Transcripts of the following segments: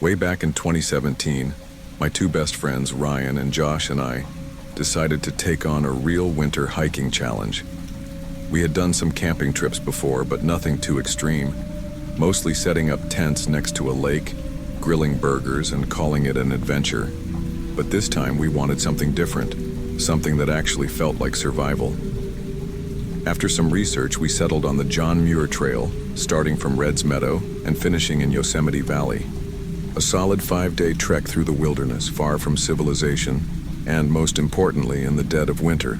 Way back in 2017, my two best friends, Ryan and Josh, and I decided to take on a real winter hiking challenge. We had done some camping trips before, but nothing too extreme, mostly setting up tents next to a lake, grilling burgers, and calling it an adventure. But this time we wanted something different, something that actually felt like survival. After some research, we settled on the John Muir Trail, starting from Red's Meadow and finishing in Yosemite Valley. A solid 5-day trek through the wilderness, far from civilization, and most importantly, in the dead of winter.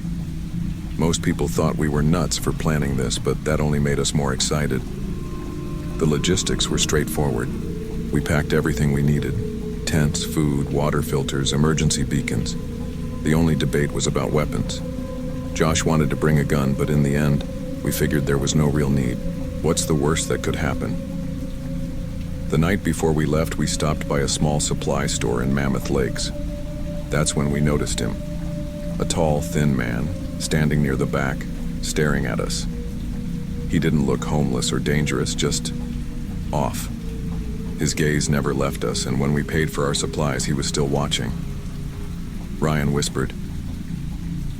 Most people thought we were nuts for planning this, but that only made us more excited. The logistics were straightforward. We packed everything we needed: tents, food, water filters, emergency beacons. The only debate was about weapons. Josh wanted to bring a gun, but in the end, we figured there was no real need. What's the worst that could happen? The night before we left, we stopped by a small supply store in Mammoth Lakes. That's when we noticed him. A tall, thin man, standing near the back, staring at us. He didn't look homeless or dangerous, just off. His gaze never left us, and when we paid for our supplies, he was still watching. Ryan whispered,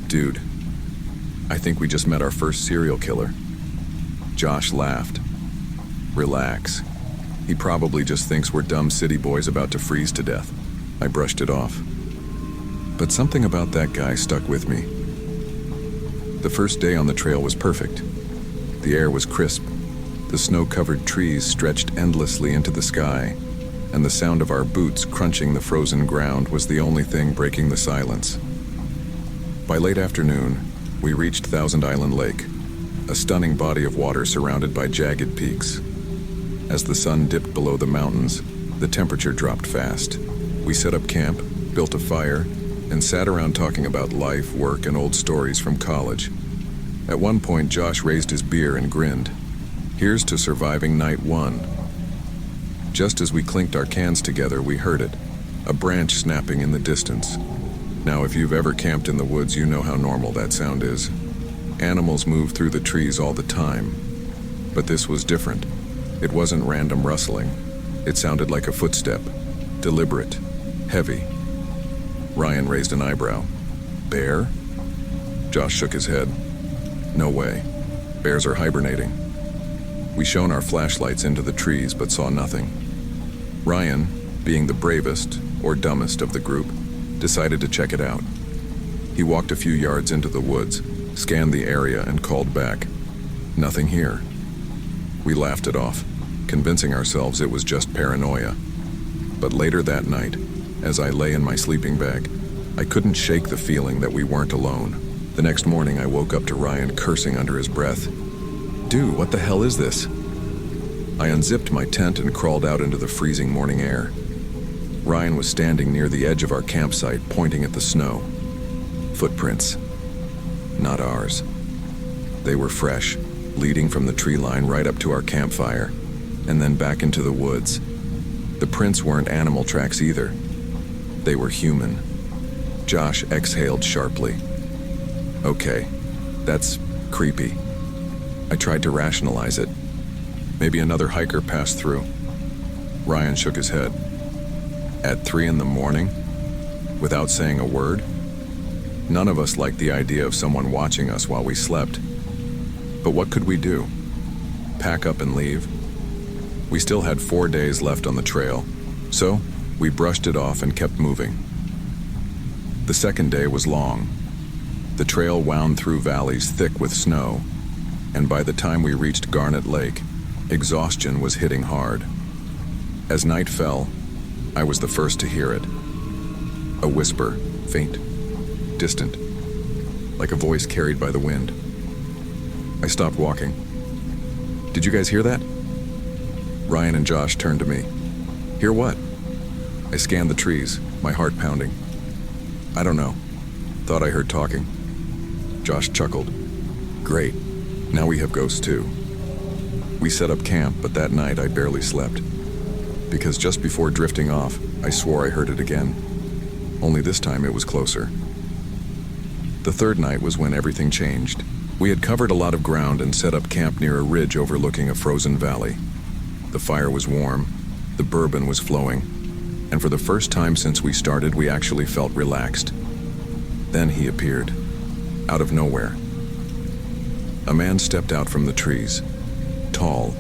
"Dude, I think we just met our first serial killer." Josh laughed. "Relax. He probably just thinks we're dumb city boys about to freeze to death." I brushed it off. But something about that guy stuck with me. The first day on the trail was perfect. The air was crisp. The snow-covered trees stretched endlessly into the sky, and the sound of our boots crunching the frozen ground was the only thing breaking the silence. By late afternoon, we reached Thousand Island Lake, a stunning body of water surrounded by jagged peaks. As the sun dipped below the mountains, the temperature dropped fast. We set up camp, built a fire, and sat around talking about life, work, and old stories from college. At one point, Josh raised his beer and grinned. "Here's to surviving night one." Just as we clinked our cans together, we heard it, a branch snapping in the distance. Now, if you've ever camped in the woods, you know how normal that sound is. Animals move through the trees all the time. But this was different. It wasn't random rustling. It sounded like a footstep, deliberate, heavy. Ryan raised an eyebrow. "Bear?" Josh shook his head. "No way. Bears are hibernating." We shone our flashlights into the trees but saw nothing. Ryan, being the bravest or dumbest of the group, decided to check it out. He walked a few yards into the woods, scanned the area, and called back, "Nothing here." We laughed it off, convincing ourselves it was just paranoia. But later that night, as I lay in my sleeping bag, I couldn't shake the feeling that we weren't alone. The next morning, I woke up to Ryan cursing under his breath. "Dude, what the hell is this?" I unzipped my tent and crawled out into the freezing morning air. Ryan was standing near the edge of our campsite, pointing at the snow. Footprints. Not ours. They were fresh, leading from the tree line right up to our campfire, and then back into the woods. The prints weren't animal tracks either. They were human. Josh exhaled sharply. "Okay, that's creepy." I tried to rationalize it. Maybe another hiker passed through. Ryan shook his head. At 3 a.m, without saying a word? None of us liked the idea of someone watching us while we slept. But what could we do? Pack up and leave? We still had 4 days left on the trail, so we brushed it off and kept moving. The second day was long. The trail wound through valleys thick with snow, and by the time we reached Garnet Lake, exhaustion was hitting hard. As night fell, I was the first to hear it. A whisper, faint, distant, like a voice carried by the wind. I stopped walking. "Did you guys hear that?" Ryan and Josh turned to me. "Hear what?" I scanned the trees, my heart pounding. "I don't know. Thought I heard talking." Josh chuckled. "Great. Now we have ghosts too." We set up camp, but that night I barely slept. Because just before drifting off, I swore I heard it again. Only this time it was closer. The third night was when everything changed. We had covered a lot of ground and set up camp near a ridge overlooking a frozen valley. The fire was warm, the bourbon was flowing, and for the first time since we started, we actually felt relaxed. Then he appeared, out of nowhere. A man stepped out from the trees, tall,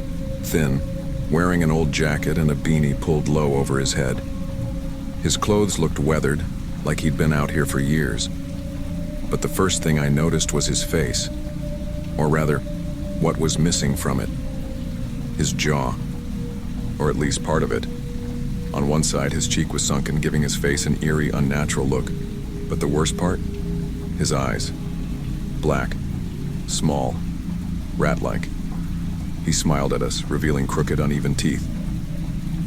thin, wearing an old jacket and a beanie pulled low over his head. His clothes looked weathered, like he'd been out here for years. But the first thing I noticed was his face, or rather, what was missing from it. His jaw, or at least part of it. On one side, his cheek was sunken, giving his face an eerie, unnatural look. But the worst part? His eyes. Black, small, rat-like. He smiled at us, revealing crooked, uneven teeth.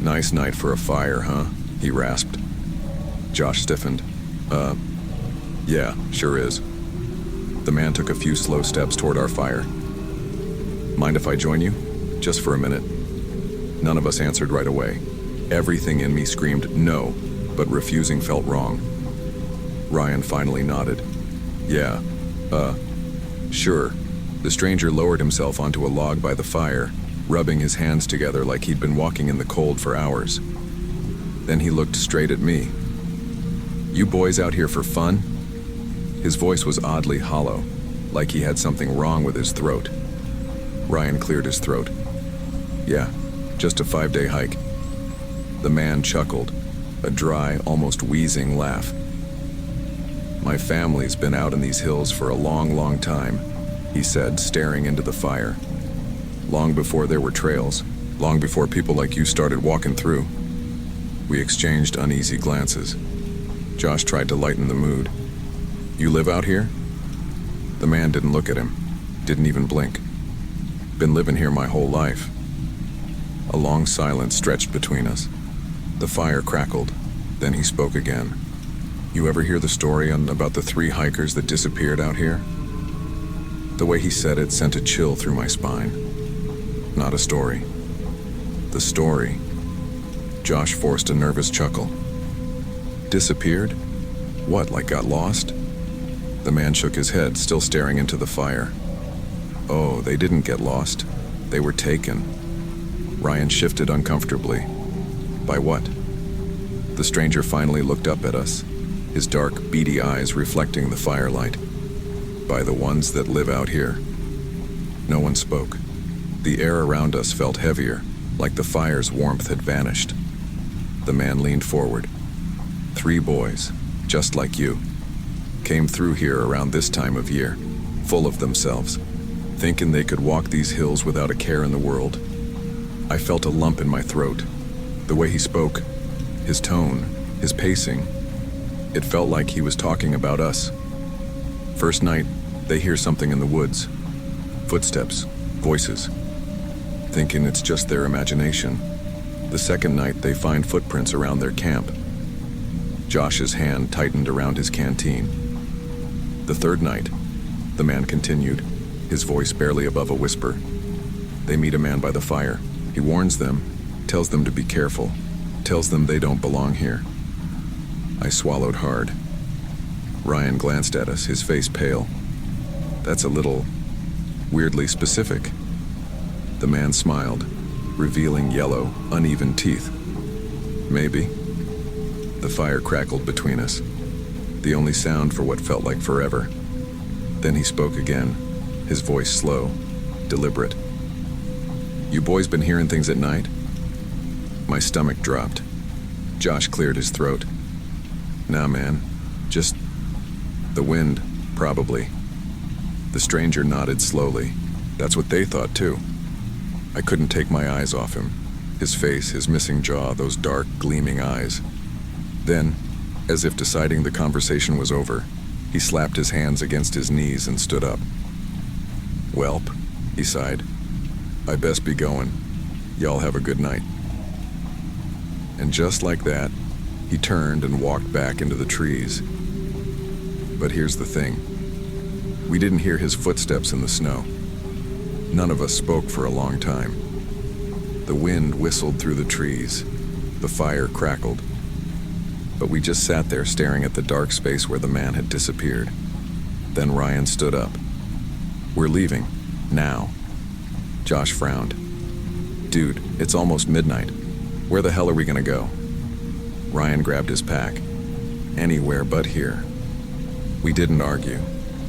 "Nice night for a fire, huh?" he rasped. Josh stiffened. Yeah, sure is." The man took a few slow steps toward our fire. "Mind if I join you? Just for a minute." None of us answered right away. Everything in me screamed no, but refusing felt wrong. Ryan finally nodded. "Yeah, sure." The stranger lowered himself onto a log by the fire, rubbing his hands together like he'd been walking in the cold for hours. Then he looked straight at me. "You boys out here for fun?" His voice was oddly hollow, like he had something wrong with his throat. Ryan cleared his throat. "Yeah, just a 5-day hike." The man chuckled, a dry, almost wheezing laugh. "My family's been out in these hills for a long, long time," he said, staring into the fire. "Long before there were trails, long before people like you started walking through." We exchanged uneasy glances. Josh tried to lighten the mood. "You live out here?" The man didn't look at him, didn't even blink. "Been living here my whole life." A long silence stretched between us. The fire crackled, then he spoke again. "You ever hear the story about the 3 hikers that disappeared out here?" The way he said it sent a chill through my spine. Not a story. The story. Josh forced a nervous chuckle. "Disappeared? What, like got lost?" The man shook his head, still staring into the fire. "Oh, they didn't get lost. They were taken." Ryan shifted uncomfortably. "By what?" The stranger finally looked up at us, his dark, beady eyes reflecting the firelight. "By the ones that live out here." No one spoke. The air around us felt heavier, like the fire's warmth had vanished. The man leaned forward. 3 boys, just like you, came through here around this time of year, full of themselves, thinking they could walk these hills without a care in the world. I felt a lump in my throat. The way he spoke, his tone, his pacing, it felt like he was talking about us. First night, they hear something in the woods. Footsteps, voices, thinking it's just their imagination. The second night, they find footprints around their camp. Josh's hand tightened around his canteen. The third night, the man continued, his voice barely above a whisper. They meet a man by the fire. He warns them, tells them to be careful, tells them they don't belong here. I swallowed hard. Ryan glanced at us, his face pale. "That's a little weirdly specific." The man smiled, revealing yellow, uneven teeth. "Maybe." The fire crackled between us, the only sound for what felt like forever. Then he spoke again, his voice slow, deliberate. "You boys been hearing things at night?" My stomach dropped. Josh cleared his throat. "Nah, man, just the wind, probably." The stranger nodded slowly. That's what they thought too. I couldn't take my eyes off him. His face, his missing jaw, those dark, gleaming eyes. Then, as if deciding the conversation was over, he slapped his hands against his knees and stood up. "Welp," he sighed. "I best be going. Y'all have a good night." And just like that, he turned and walked back into the trees. But here's the thing. We didn't hear his footsteps in the snow. None of us spoke for a long time. The wind whistled through the trees. The fire crackled. But we just sat there staring at the dark space where the man had disappeared. Then Ryan stood up. "We're leaving. Now." Josh frowned. "Dude, it's almost midnight. Where the hell are we gonna go?" Ryan grabbed his pack. Anywhere but here. We didn't argue.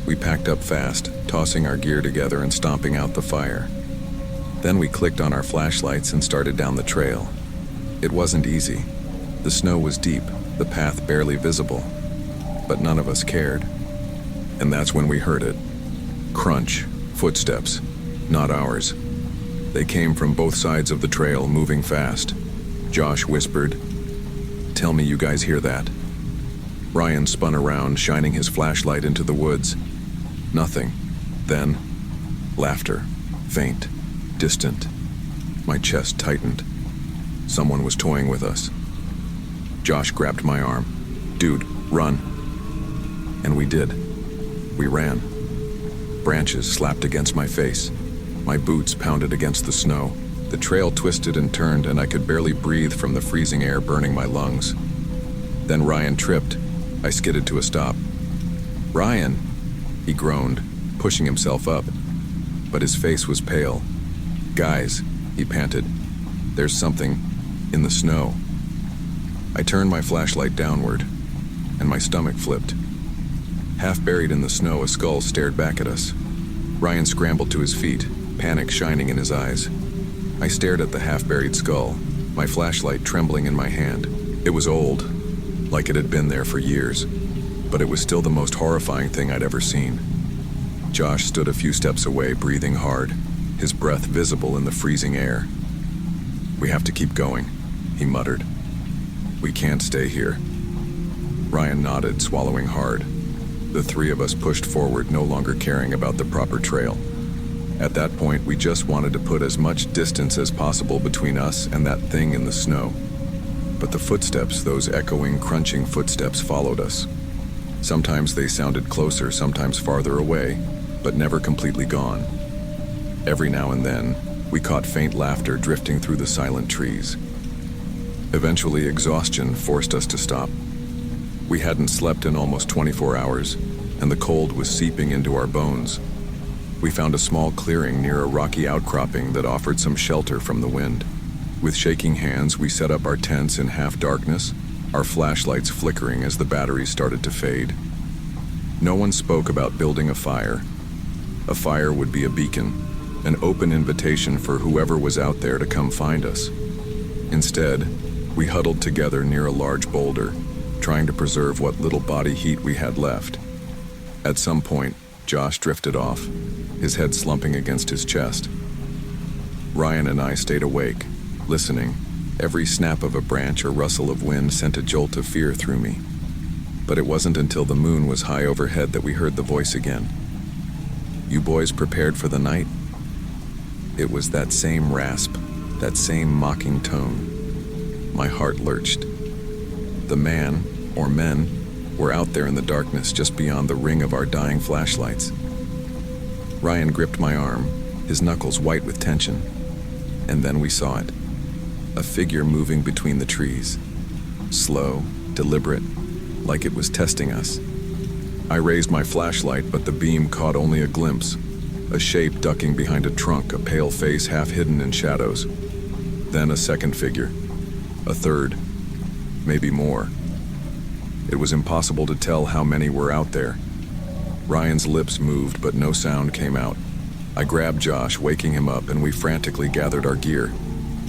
We packed up fast, tossing our gear together and stomping out the fire. Then we clicked on our flashlights and started down the trail. It wasn't easy. The snow was deep, the path barely visible. But none of us cared. And that's when we heard it. Crunch, footsteps, not ours. They came from both sides of the trail, moving fast. Josh whispered, "Tell me you guys hear that." Ryan spun around, shining his flashlight into the woods. Nothing. Then, laughter. Faint. Distant. My chest tightened. Someone was toying with us. Josh grabbed my arm. "Dude, run." And we did. We ran. Branches slapped against my face. My boots pounded against the snow. The trail twisted and turned, and I could barely breathe from the freezing air burning my lungs. Then Ryan tripped. I skidded to a stop. "Ryan!" he groaned, pushing himself up. But his face was pale. "Guys," he panted, "there's something in the snow." I turned my flashlight downward, and my stomach flipped. Half buried in the snow, a skull stared back at us. Ryan scrambled to his feet, panic shining in his eyes. I stared at the half-buried skull, my flashlight trembling in my hand. It was old, like it had been there for years, but it was still the most horrifying thing I'd ever seen. Josh stood a few steps away, breathing hard, his breath visible in the freezing air. "We have to keep going," he muttered. "We can't stay here." Ryan nodded, swallowing hard. The three of us pushed forward, no longer caring about the proper trail. At that point, we just wanted to put as much distance as possible between us and that thing in the snow. But the footsteps, those echoing, crunching footsteps, followed us. Sometimes they sounded closer, sometimes farther away, but never completely gone. Every now and then, we caught faint laughter drifting through the silent trees. Eventually, exhaustion forced us to stop. We hadn't slept in almost 24 hours, and the cold was seeping into our bones. We found a small clearing near a rocky outcropping that offered some shelter from the wind. With shaking hands, we set up our tents in half-darkness, our flashlights flickering as the batteries started to fade. No one spoke about building a fire. A fire would be a beacon, an open invitation for whoever was out there to come find us. Instead, we huddled together near a large boulder, trying to preserve what little body heat we had left. At some point, Josh drifted off, his head slumping against his chest. Ryan and I stayed awake, listening. Every snap of a branch or rustle of wind sent a jolt of fear through me. But it wasn't until the moon was high overhead that we heard the voice again. "You boys prepared for the night?" It was that same rasp, that same mocking tone. My heart lurched. The man, or men, were out there in the darkness just beyond the ring of our dying flashlights. Ryan gripped my arm, his knuckles white with tension. And then we saw it. A figure moving between the trees. Slow, deliberate, like it was testing us. I raised my flashlight, but the beam caught only a glimpse. A shape ducking behind a trunk, a pale face half hidden in shadows. Then a second figure. A third. Maybe more. It was impossible to tell how many were out there. Ryan's lips moved, but no sound came out. I grabbed Josh, waking him up, and we frantically gathered our gear.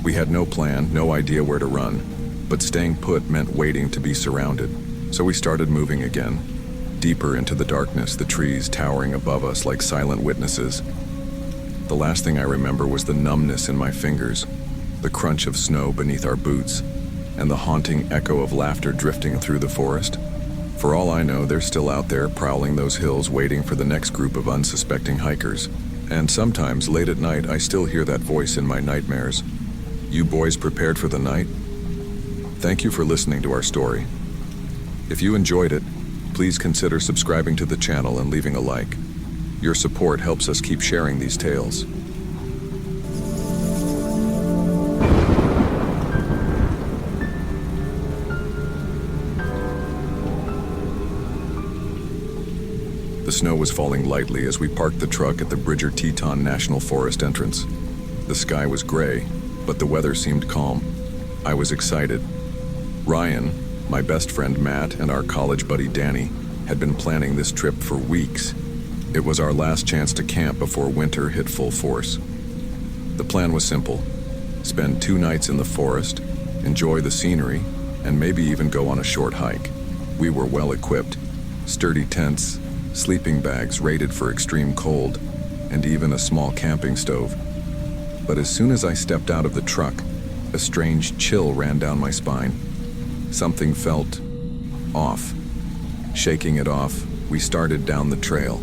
We had no plan, no idea where to run, but staying put meant waiting to be surrounded. So we started moving again, deeper into the darkness, the trees towering above us like silent witnesses. The last thing I remember was the numbness in my fingers, the crunch of snow beneath our boots, and the haunting echo of laughter drifting through the forest. For all I know, they're still out there prowling those hills waiting for the next group of unsuspecting hikers. And sometimes, late at night, I still hear that voice in my nightmares. "You boys prepared for the night?" Thank you for listening to our story. If you enjoyed it, please consider subscribing to the channel and leaving a like. Your support helps us keep sharing these tales. The snow was falling lightly as we parked the truck at the Bridger-Teton National Forest entrance. The sky was gray, but the weather seemed calm. I was excited. Ryan, My best friend Matt and our college buddy Danny had been planning this trip for weeks. It was our last chance to camp before winter hit full force. The plan was simple: spend 2 nights in the forest, enjoy the scenery, and maybe even go on a short hike. We were well equipped: sturdy tents, sleeping bags rated for extreme cold, and even a small camping stove. But as soon as I stepped out of the truck, a strange chill ran down my spine. Something felt off. Shaking it off, we started down the trail.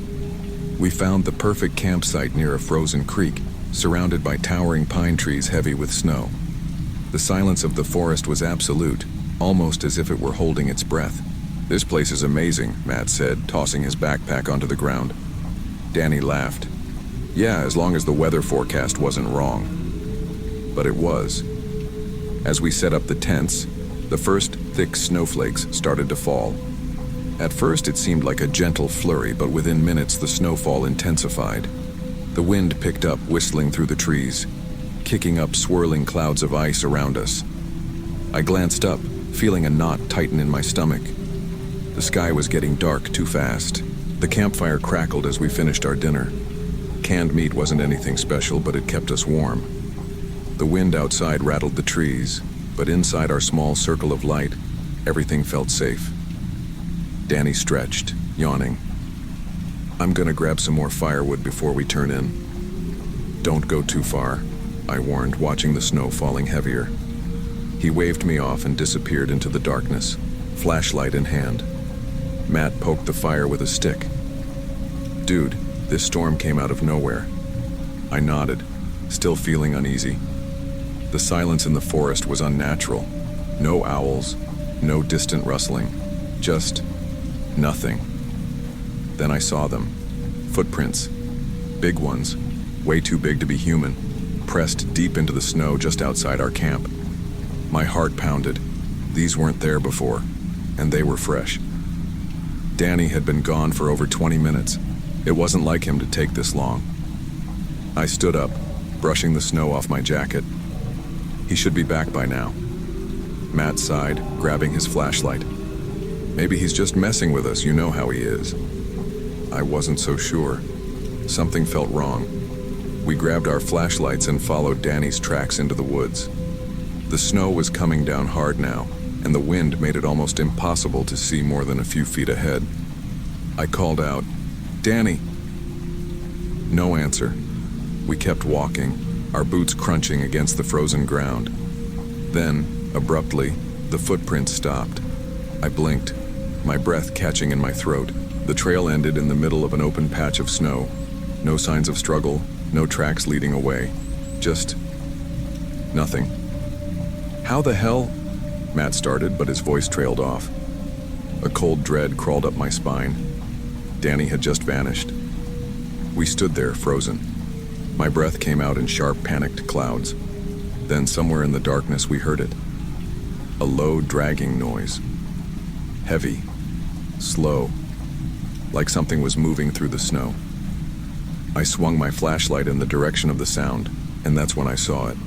We found the perfect campsite near a frozen creek, surrounded by towering pine trees heavy with snow. The silence of the forest was absolute, almost as if it were holding its breath. "This place is amazing," Matt said, tossing his backpack onto the ground. Danny laughed. "Yeah, as long as the weather forecast wasn't wrong." But it was. As we set up the tents, the first thick snowflakes started to fall. At first it seemed like a gentle flurry, but within minutes the snowfall intensified. The wind picked up, whistling through the trees, kicking up swirling clouds of ice around us. I glanced up, feeling a knot tighten in my stomach. The sky was getting dark too fast. The campfire crackled as we finished our dinner. Canned meat wasn't anything special, but it kept us warm. The wind outside rattled the trees, but inside our small circle of light, everything felt safe. Danny stretched, yawning. "I'm gonna grab some more firewood before we turn in." "Don't go too far," I warned, watching the snow falling heavier. He waved me off and disappeared into the darkness, flashlight in hand. Matt poked the fire with a stick. "Dude, this storm came out of nowhere." I nodded, still feeling uneasy. The silence in the forest was unnatural. No owls, no distant rustling, just nothing. Then I saw them. Footprints. Big ones, way too big to be human, pressed deep into the snow just outside our camp. My heart pounded. These weren't there before, and they were fresh. Danny had been gone for over 20 minutes. It wasn't like him to take this long. I stood up, brushing the snow off my jacket. He should be back by now. Matt sighed, grabbing his flashlight. "Maybe he's just messing with us, you know how he is." I wasn't so sure. Something felt wrong. We grabbed our flashlights and followed Danny's tracks into the woods. The snow was coming down hard now, and the wind made it almost impossible to see more than a few feet ahead. I called out, "Danny!" No answer. We kept walking, our boots crunching against the frozen ground. Then, abruptly, the footprints stopped. I blinked, my breath catching in my throat. The trail ended in the middle of an open patch of snow. No signs of struggle, no tracks leading away. Just nothing. "How the hell?" Matt started, but his voice trailed off. A cold dread crawled up my spine. Danny had just vanished. We stood there, frozen. My breath came out in sharp, panicked clouds. Then, somewhere in the darkness, we heard it. A low, dragging noise. Heavy. Slow. Like something was moving through the snow. I swung my flashlight in the direction of the sound, and that's when I saw it.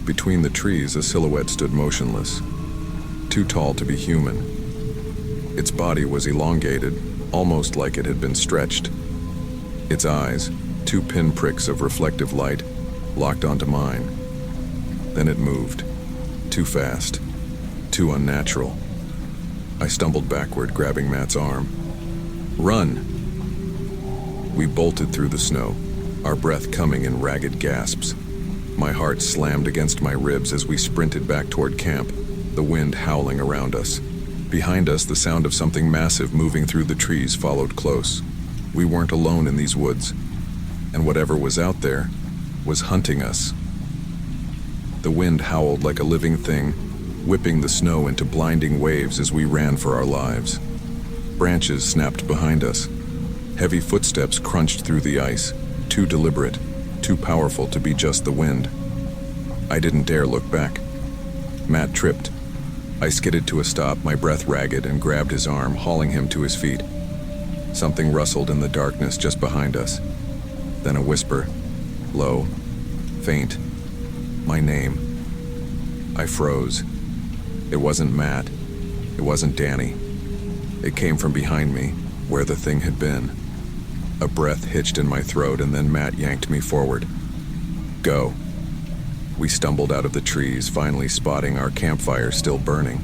Between the trees, a silhouette stood motionless. Too tall to be human. Its body was elongated, almost like it had been stretched. Its eyes, 2 pinpricks of reflective light, locked onto mine. Then it moved. Too fast. Too unnatural. I stumbled backward, grabbing Matt's arm. "Run!" We bolted through the snow, our breath coming in ragged gasps. My heart slammed against my ribs as we sprinted back toward camp, the wind howling around us. Behind us, the sound of something massive moving through the trees followed close. We weren't alone in these woods, and whatever was out there was hunting us. The wind howled like a living thing, whipping the snow into blinding waves as we ran for our lives. Branches snapped behind us. Heavy footsteps crunched through the ice, too deliberate, too powerful to be just the wind. I didn't dare look back. Matt tripped. I skidded to a stop, my breath ragged, and grabbed his arm, hauling him to his feet. Something rustled in the darkness just behind us. Then a whisper, low, faint, my name. I froze. It wasn't Matt. It wasn't Danny. It came from behind me, where the thing had been. A breath hitched in my throat, and then Matt yanked me forward. Go. We stumbled out of the trees, finally spotting our campfire still burning.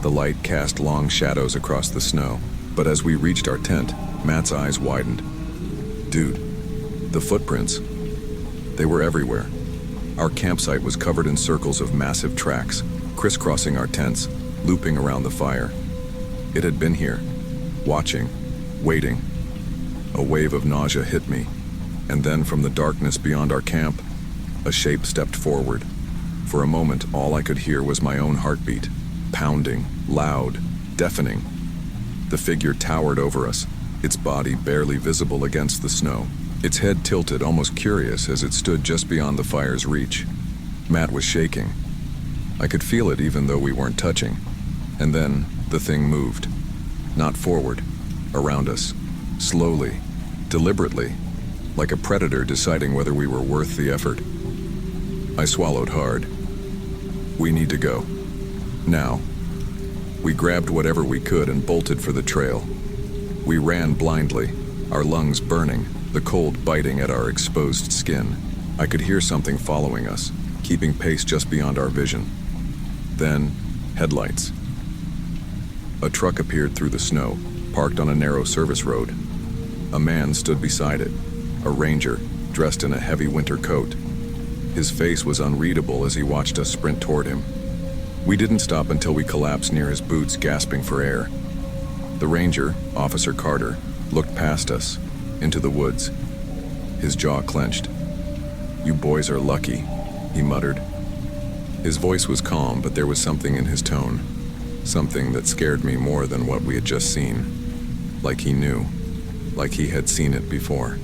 The light cast long shadows across the snow, but as we reached our tent, Matt's eyes widened. Dude, the footprints. They were everywhere. Our campsite was covered in circles of massive tracks, crisscrossing our tents, looping around the fire. It had been here, watching, waiting. A wave of nausea hit me, and then from the darkness beyond our camp, a shape stepped forward. For a moment, all I could hear was my own heartbeat, pounding, loud, deafening. The figure towered over us, its body barely visible against the snow, its head tilted, almost curious, as it stood just beyond the fire's reach. Matt was shaking. I could feel it even though we weren't touching. And then, the thing moved. Not forward, around us, slowly, deliberately, like a predator deciding whether we were worth the effort. I swallowed hard. We need to go. Now. We grabbed whatever we could and bolted for the trail. We ran blindly, our lungs burning, the cold biting at our exposed skin. I could hear something following us, keeping pace just beyond our vision. Then, headlights. A truck appeared through the snow, parked on a narrow service road. A man stood beside it, a ranger, dressed in a heavy winter coat. His face was unreadable as he watched us sprint toward him. We didn't stop until we collapsed near his boots, gasping for air. The ranger, Officer Carter, looked past us, into the woods. His jaw clenched. "You boys are lucky," he muttered. His voice was calm, but there was something in his tone. Something that scared me more than what we had just seen. Like he knew. Like he had seen it before.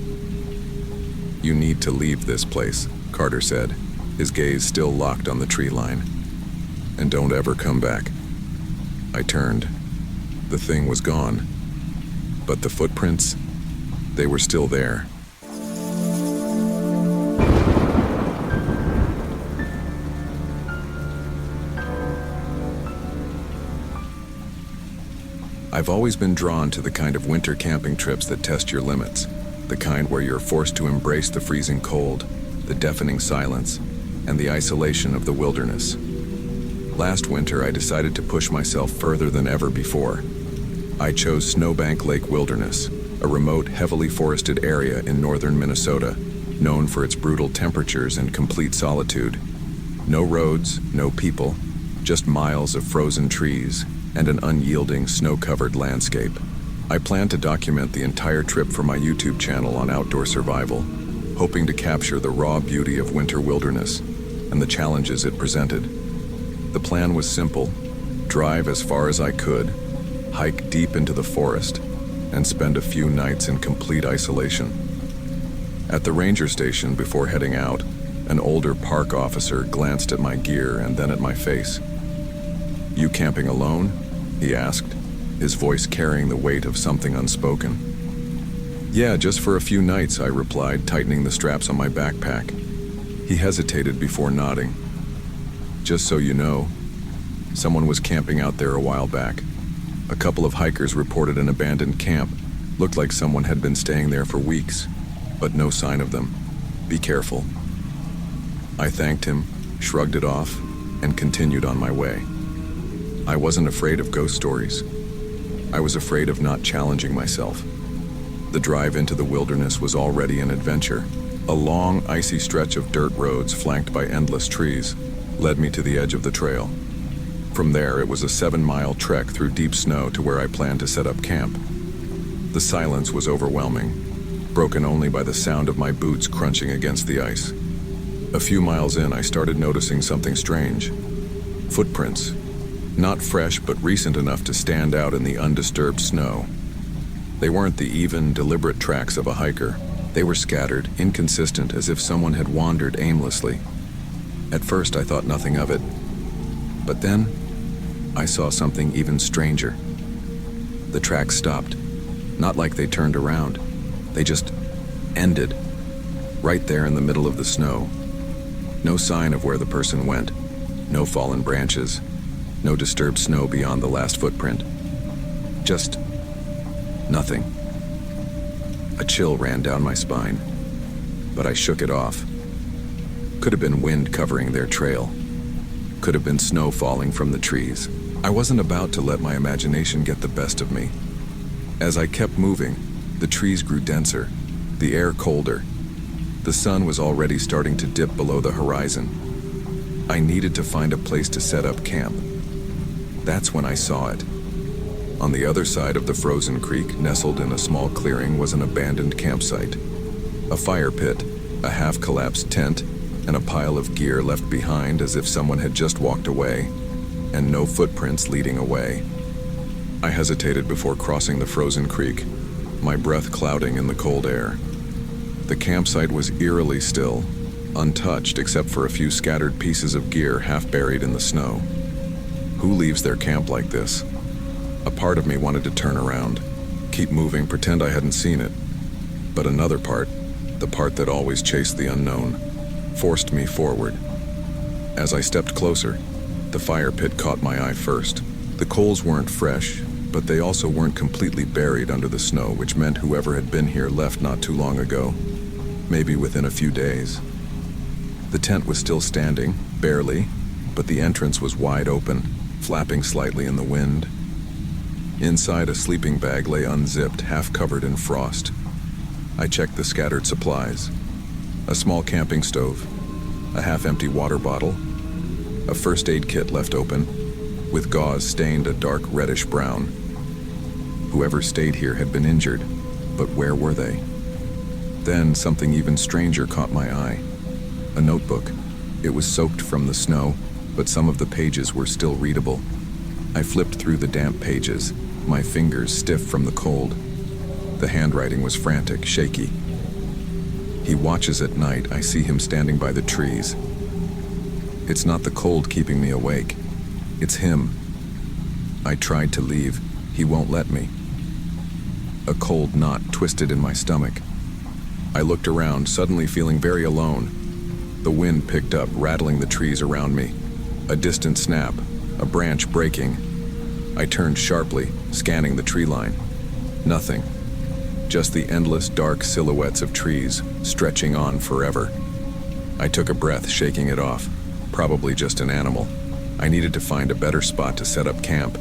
"You need to leave this place," Carter said, his gaze still locked on the tree line. "And don't ever come back." I turned. The thing was gone. But the footprints, they were still there. I've always been drawn to the kind of winter camping trips that test your limits, the kind where you're forced to embrace the freezing cold, the deafening silence, and the isolation of the wilderness. Last winter, I decided to push myself further than ever before. I chose Snowbank Lake Wilderness, a remote, heavily forested area in northern Minnesota, known for its brutal temperatures and complete solitude. No roads, no people, just miles of frozen trees and an unyielding, snow-covered landscape. I plan to document the entire trip for my YouTube channel on outdoor survival, hoping to capture the raw beauty of winter wilderness and the challenges it presented. The plan was simple: drive as far as I could, hike deep into the forest, and spend a few nights in complete isolation. At the ranger station before heading out, an older park officer glanced at my gear and then at my face. "You camping alone?" he asked, his voice carrying the weight of something unspoken. "Yeah, just for a few nights," I replied, tightening the straps on my backpack. He hesitated before nodding. "Just so you know, someone was camping out there a while back. A couple of hikers reported an abandoned camp. Looked like someone had been staying there for weeks, but no sign of them. Be careful." I thanked him, shrugged it off, and continued on my way. I wasn't afraid of ghost stories. I was afraid of not challenging myself. The drive into the wilderness was already an adventure. A long, icy stretch of dirt roads flanked by endless trees led me to the edge of the trail. From there, it was a 7-mile trek through deep snow to where I planned to set up camp. The silence was overwhelming, broken only by the sound of my boots crunching against the ice. A few miles in, I started noticing something strange. Footprints. Not fresh, but recent enough to stand out in the undisturbed snow. They weren't the even, deliberate tracks of a hiker. They were scattered, inconsistent, as if someone had wandered aimlessly. At first, I thought nothing of it. But then, I saw something even stranger. The tracks stopped. Not like they turned around. They just ended. Right there in the middle of the snow. No sign of where the person went. No fallen branches. No disturbed snow beyond the last footprint. Just nothing. A chill ran down my spine, but I shook it off. Could have been wind covering their trail. Could have been snow falling from the trees. I wasn't about to let my imagination get the best of me. As I kept moving, the trees grew denser, the air colder. The sun was already starting to dip below the horizon. I needed to find a place to set up camp. That's when I saw it. On the other side of the frozen creek, nestled in a small clearing, was an abandoned campsite. A fire pit, a half-collapsed tent, and a pile of gear left behind as if someone had just walked away, and no footprints leading away. I hesitated before crossing the frozen creek, my breath clouding in the cold air. The campsite was eerily still, untouched except for a few scattered pieces of gear half buried in the snow. Who leaves their camp like this? A part of me wanted to turn around, keep moving, pretend I hadn't seen it. But another part, the part that always chased the unknown, forced me forward. As I stepped closer, the fire pit caught my eye first. The coals weren't fresh, but they also weren't completely buried under the snow, which meant whoever had been here left not too long ago, maybe within a few days. The tent was still standing, barely, but the entrance was wide open, flapping slightly in the wind. Inside, a sleeping bag lay unzipped, half covered in frost. I checked the scattered supplies. A small camping stove, a half-empty water bottle, a first aid kit left open, with gauze stained a dark reddish brown. Whoever stayed here had been injured, but where were they? Then something even stranger caught my eye. A notebook. It was soaked from the snow, but some of the pages were still readable. I flipped through the damp pages, my fingers stiff from the cold. The handwriting was frantic, shaky. He watches at night. I see him standing by the trees. It's not the cold keeping me awake. It's him. I tried to leave. He won't let me. A cold knot twisted in my stomach. I looked around, suddenly feeling very alone. The wind picked up, rattling the trees around me. A distant snap, a branch breaking. I turned sharply, scanning the tree line. Nothing. Just the endless dark silhouettes of trees, stretching on forever. I took a breath, shaking it off. Probably just an animal. I needed to find a better spot to set up camp.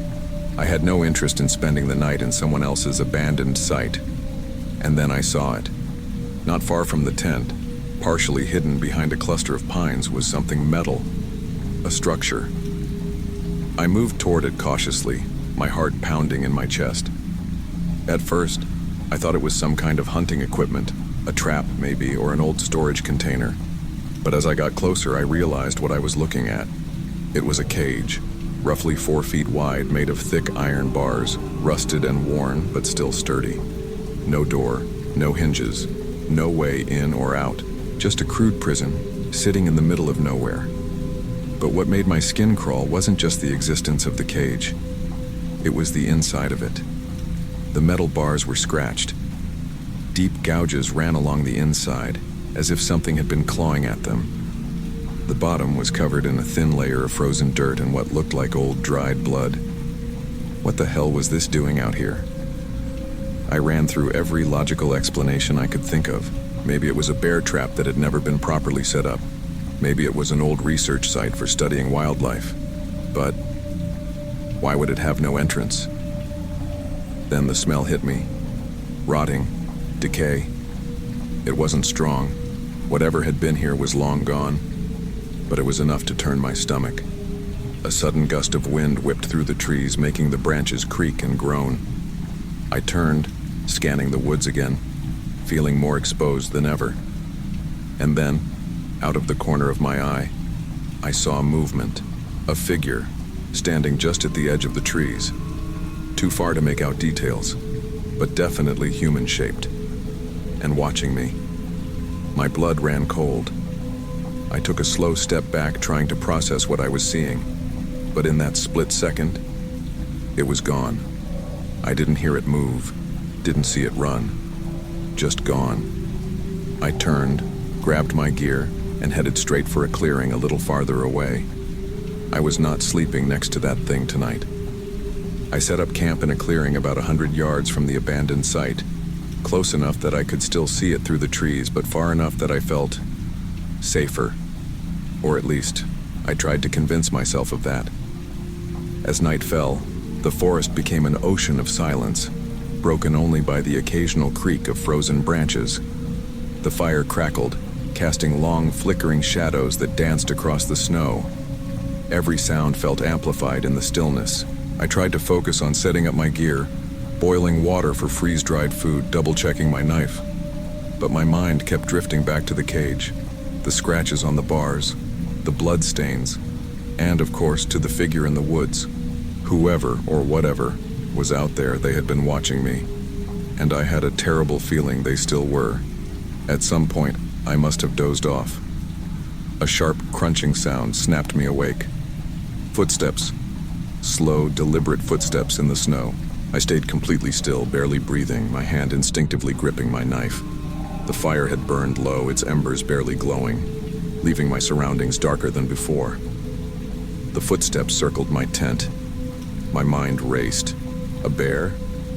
I had no interest in spending the night in someone else's abandoned site. And then I saw it. Not far from the tent, partially hidden behind a cluster of pines, was something metal. A structure. I moved toward it cautiously, my heart pounding in my chest. At first, I thought it was some kind of hunting equipment, a trap maybe, or an old storage container. But as I got closer, I realized what I was looking at. It was a cage, roughly 4 feet wide, made of thick iron bars, rusted and worn, but still sturdy. No door, no hinges, no way in or out, just a crude prison, sitting in the middle of nowhere. But what made my skin crawl wasn't just the existence of the cage. It was the inside of it. The metal bars were scratched. Deep gouges ran along the inside, as if something had been clawing at them. The bottom was covered in a thin layer of frozen dirt and what looked like old dried blood. What the hell was this doing out here? I ran through every logical explanation I could think of. Maybe it was a bear trap that had never been properly set up. Maybe it was an old research site for studying wildlife. But why would it have no entrance? Then the smell hit me. Rotting, decay. It wasn't strong. Whatever had been here was long gone. But it was enough to turn my stomach. A sudden gust of wind whipped through the trees, making the branches creak and groan. I turned, scanning the woods again, feeling more exposed than ever. And then, out of the corner of my eye, I saw movement, a figure, standing just at the edge of the trees. Too far to make out details, but definitely human-shaped, and watching me. My blood ran cold. I took a slow step back, trying to process what I was seeing, but in that split second, it was gone. I didn't hear it move, didn't see it run, just gone. I turned, grabbed my gear, and headed straight for a clearing a little farther away. I was not sleeping next to that thing tonight. I set up camp in a clearing about 100 yards from the abandoned site, close enough that I could still see it through the trees, but far enough that I felt safer. Or at least, I tried to convince myself of that. As night fell, the forest became an ocean of silence, broken only by the occasional creak of frozen branches. The fire crackled, casting long, flickering shadows that danced across the snow. Every sound felt amplified in the stillness. I tried to focus on setting up my gear, boiling water for freeze-dried food, double-checking my knife. But my mind kept drifting back to the cage, the scratches on the bars, the blood stains, and of course to the figure in the woods. Whoever or whatever was out there, they had been watching me, and I had a terrible feeling they still were. At some point, I must have dozed off. A sharp crunching sound snapped me awake. Footsteps. Slow, deliberate footsteps in the snow. I stayed completely still, barely breathing, my hand instinctively gripping my knife. The fire had burned low, its embers barely glowing, leaving my surroundings darker than before. The footsteps circled my tent. My mind raced. A bear?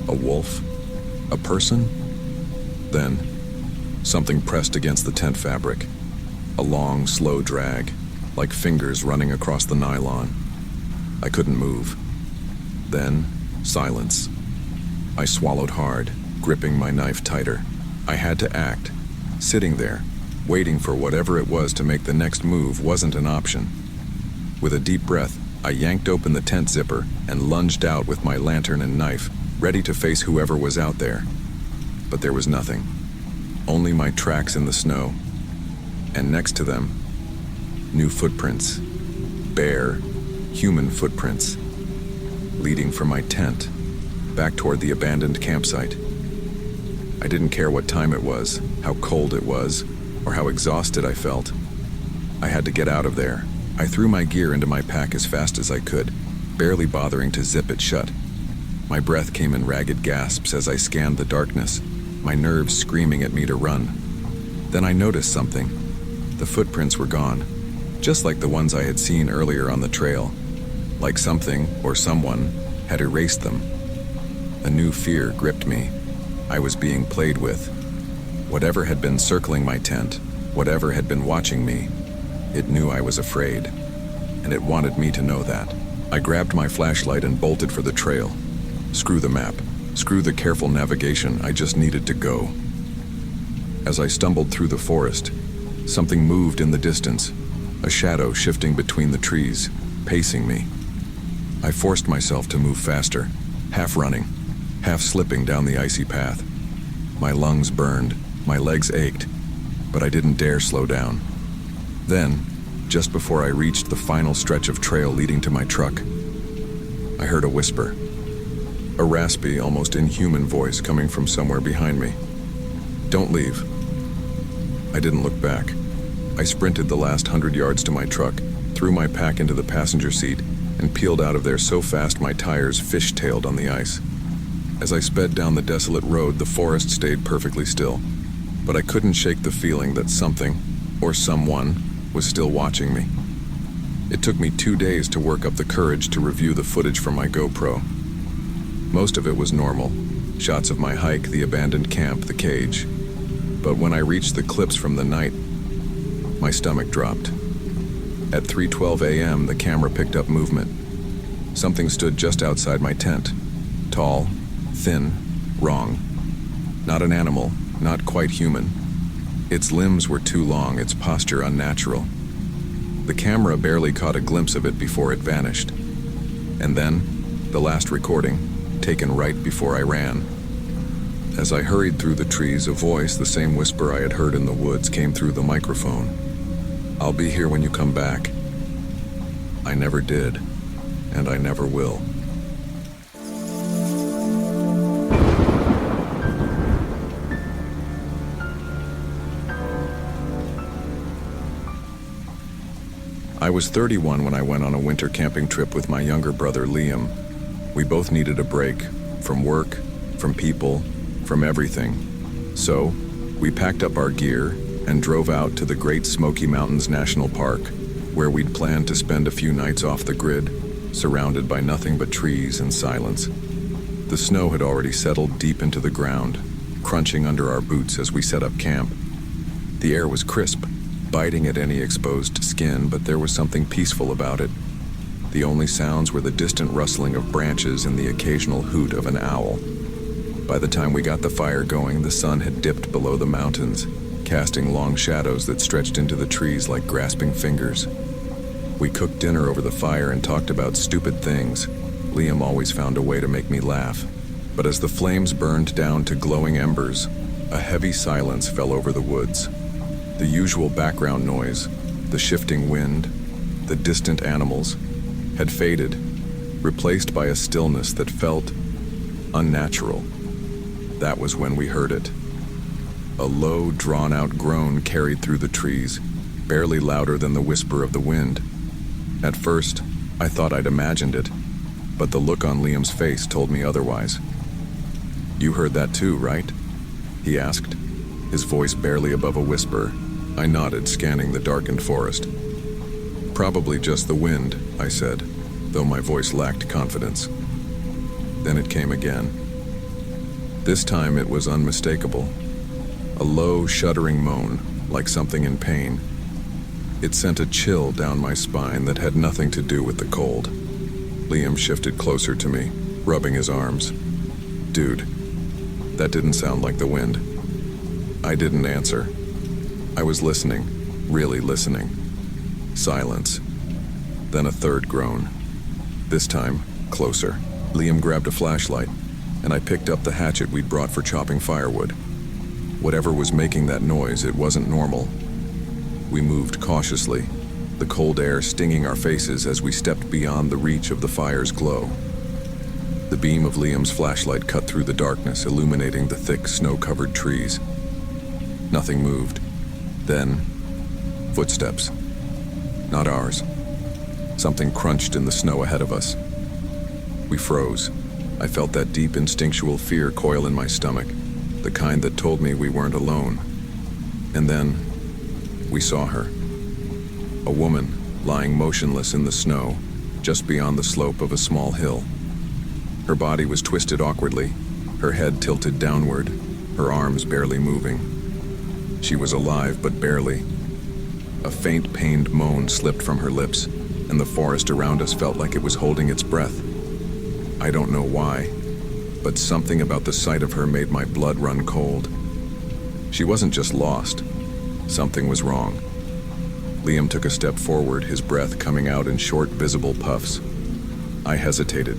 A wolf? A person? Then, something pressed against the tent fabric. A long, slow drag, like fingers running across the nylon. I couldn't move. Then, silence. I swallowed hard, gripping my knife tighter. I had to act. Sitting there, waiting for whatever it was to make the next move wasn't an option. With a deep breath, I yanked open the tent zipper and lunged out with my lantern and knife, ready to face whoever was out there. But there was nothing. Only my tracks in the snow. And next to them, new footprints. Bare, human footprints. Leading from my tent, back toward the abandoned campsite. I didn't care what time it was, how cold it was, or how exhausted I felt. I had to get out of there. I threw my gear into my pack as fast as I could, barely bothering to zip it shut. My breath came in ragged gasps as I scanned the darkness, my nerves screaming at me to run. Then I noticed something. The footprints were gone, just like the ones I had seen earlier on the trail. Like something, or someone, had erased them. A new fear gripped me. I was being played with. Whatever had been circling my tent, whatever had been watching me, it knew I was afraid, and it wanted me to know that. I grabbed my flashlight and bolted for the trail. Screw the map, screw the careful navigation, I just needed to go. As I stumbled through the forest, something moved in the distance, a shadow shifting between the trees, pacing me. I forced myself to move faster, half running, half slipping down the icy path. My lungs burned, my legs ached, but I didn't dare slow down. Then, just before I reached the final stretch of trail leading to my truck, I heard a whisper. A raspy, almost inhuman voice coming from somewhere behind me. "Don't leave." I didn't look back. I sprinted the last 100 yards to my truck, threw my pack into the passenger seat, and peeled out of there so fast my tires fish-tailed on the ice. As I sped down the desolate road, the forest stayed perfectly still, but I couldn't shake the feeling that something, or someone, was still watching me. It took me 2 days to work up the courage to review the footage from my GoPro. Most of it was normal, shots of my hike, the abandoned camp, the cage. But when I reached the clips from the night, my stomach dropped. At 3:12 a.m., the camera picked up movement. Something stood just outside my tent. Tall, thin, wrong. Not an animal, not quite human. Its limbs were too long, its posture unnatural. The camera barely caught a glimpse of it before it vanished. And then, the last recording, taken right before I ran. As I hurried through the trees, a voice, the same whisper I had heard in the woods, came through the microphone. "I'll be here when you come back." I never did, and I never will. I was 31 when I went on a winter camping trip with my younger brother Liam. We both needed a break, from work, from people, from everything. So, we packed up our gear and drove out to the Great Smoky Mountains National Park, where we'd planned to spend a few nights off the grid, surrounded by nothing but trees and silence. The snow had already settled deep into the ground, crunching under our boots as we set up camp. The air was crisp, biting at any exposed skin, but there was something peaceful about it. The only sounds were the distant rustling of branches and the occasional hoot of an owl. By the time we got the fire going, the sun had dipped below the mountains, casting long shadows that stretched into the trees like grasping fingers. We cooked dinner over the fire and talked about stupid things. Liam always found a way to make me laugh. But as the flames burned down to glowing embers, a heavy silence fell over the woods. The usual background noise, the shifting wind, the distant animals, had faded, replaced by a stillness that felt unnatural. That was when we heard it. A low, drawn-out groan carried through the trees, barely louder than the whisper of the wind. At first, I thought I'd imagined it, but the look on Liam's face told me otherwise. "You heard that too, right?" he asked, his voice barely above a whisper. I nodded, scanning the darkened forest. "Probably just the wind," I said, though my voice lacked confidence. Then it came again. This time it was unmistakable. A low, shuddering moan, like something in pain. It sent a chill down my spine that had nothing to do with the cold. Liam shifted closer to me, rubbing his arms. "Dude, that didn't sound like the wind." I didn't answer. I was listening, really listening. Silence. Then a third groan. This time, closer. Liam grabbed a flashlight, and I picked up the hatchet we'd brought for chopping firewood. Whatever was making that noise, it wasn't normal. We moved cautiously, the cold air stinging our faces as we stepped beyond the reach of the fire's glow. The beam of Liam's flashlight cut through the darkness, illuminating the thick, snow-covered trees. Nothing moved. Then, footsteps. Not ours. Something crunched in the snow ahead of us. We froze. I felt that deep instinctual fear coil in my stomach, the kind that told me we weren't alone. And then, we saw her. A woman lying motionless in the snow, just beyond the slope of a small hill. Her body was twisted awkwardly, her head tilted downward, her arms barely moving. She was alive, but barely. A faint, pained moan slipped from her lips, and the forest around us felt like it was holding its breath. I don't know why, but something about the sight of her made my blood run cold. She wasn't just lost. Something was wrong. Liam took a step forward, his breath coming out in short, visible puffs. I hesitated.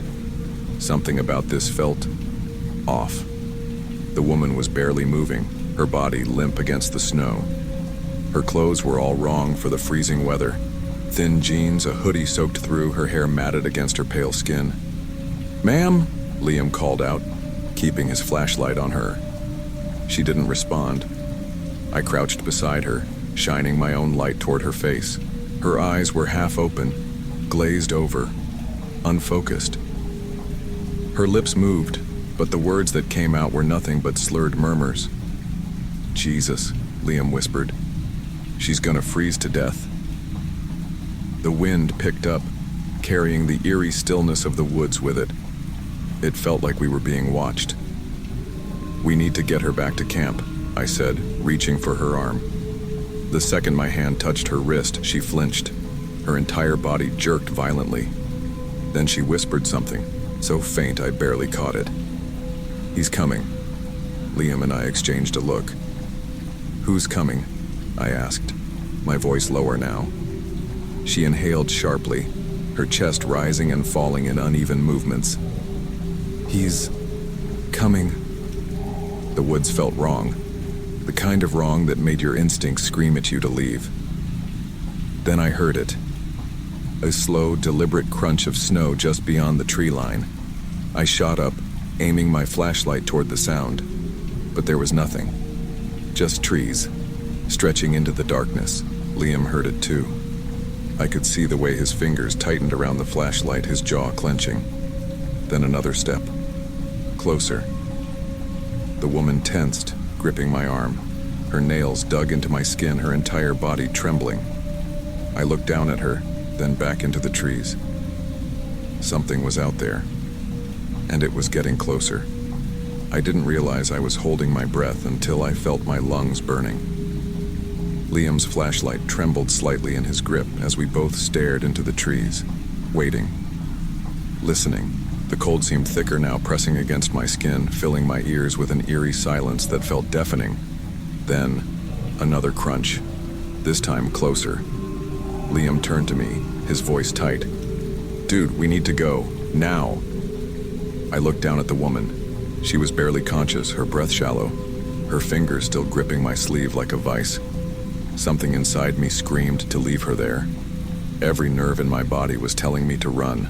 Something about this felt off. The woman was barely moving, her body limp against the snow. Her clothes were all wrong for the freezing weather. Thin jeans, a hoodie soaked through, her hair matted against her pale skin. "Ma'am," Liam called out, keeping his flashlight on her. She didn't respond. I crouched beside her, shining my own light toward her face. Her eyes were half open, glazed over, unfocused. Her lips moved, but the words that came out were nothing but slurred murmurs. "Jesus," Liam whispered. "She's gonna freeze to death." The wind picked up, carrying the eerie stillness of the woods with it. It felt like we were being watched. "We need to get her back to camp," I said, reaching for her arm. The second my hand touched her wrist, she flinched. Her entire body jerked violently. Then she whispered something, so faint I barely caught it. "He's coming." Liam and I exchanged a look. "Who's coming?" I asked, my voice lower now. She inhaled sharply, her chest rising and falling in uneven movements. "He's coming." The woods felt wrong, the kind of wrong that made your instincts scream at you to leave. Then I heard it. A slow, deliberate crunch of snow just beyond the tree line. I shot up, aiming my flashlight toward the sound, but there was nothing. Just trees, stretching into the darkness. Liam heard it too. I could see the way his fingers tightened around the flashlight, his jaw clenching. Then another step. Closer. The woman tensed, gripping my arm. Her nails dug into my skin, her entire body trembling. I looked down at her, then back into the trees. Something was out there, and it was getting closer. I didn't realize I was holding my breath until I felt my lungs burning. Liam's flashlight trembled slightly in his grip as we both stared into the trees, waiting, listening. The cold seemed thicker now, pressing against my skin, filling my ears with an eerie silence that felt deafening. Then, another crunch, this time closer. Liam turned to me, his voice tight. "Dude, we need to go, now." I looked down at the woman. She was barely conscious, her breath shallow, her fingers still gripping my sleeve like a vice. Something inside me screamed to leave her there. Every nerve in my body was telling me to run.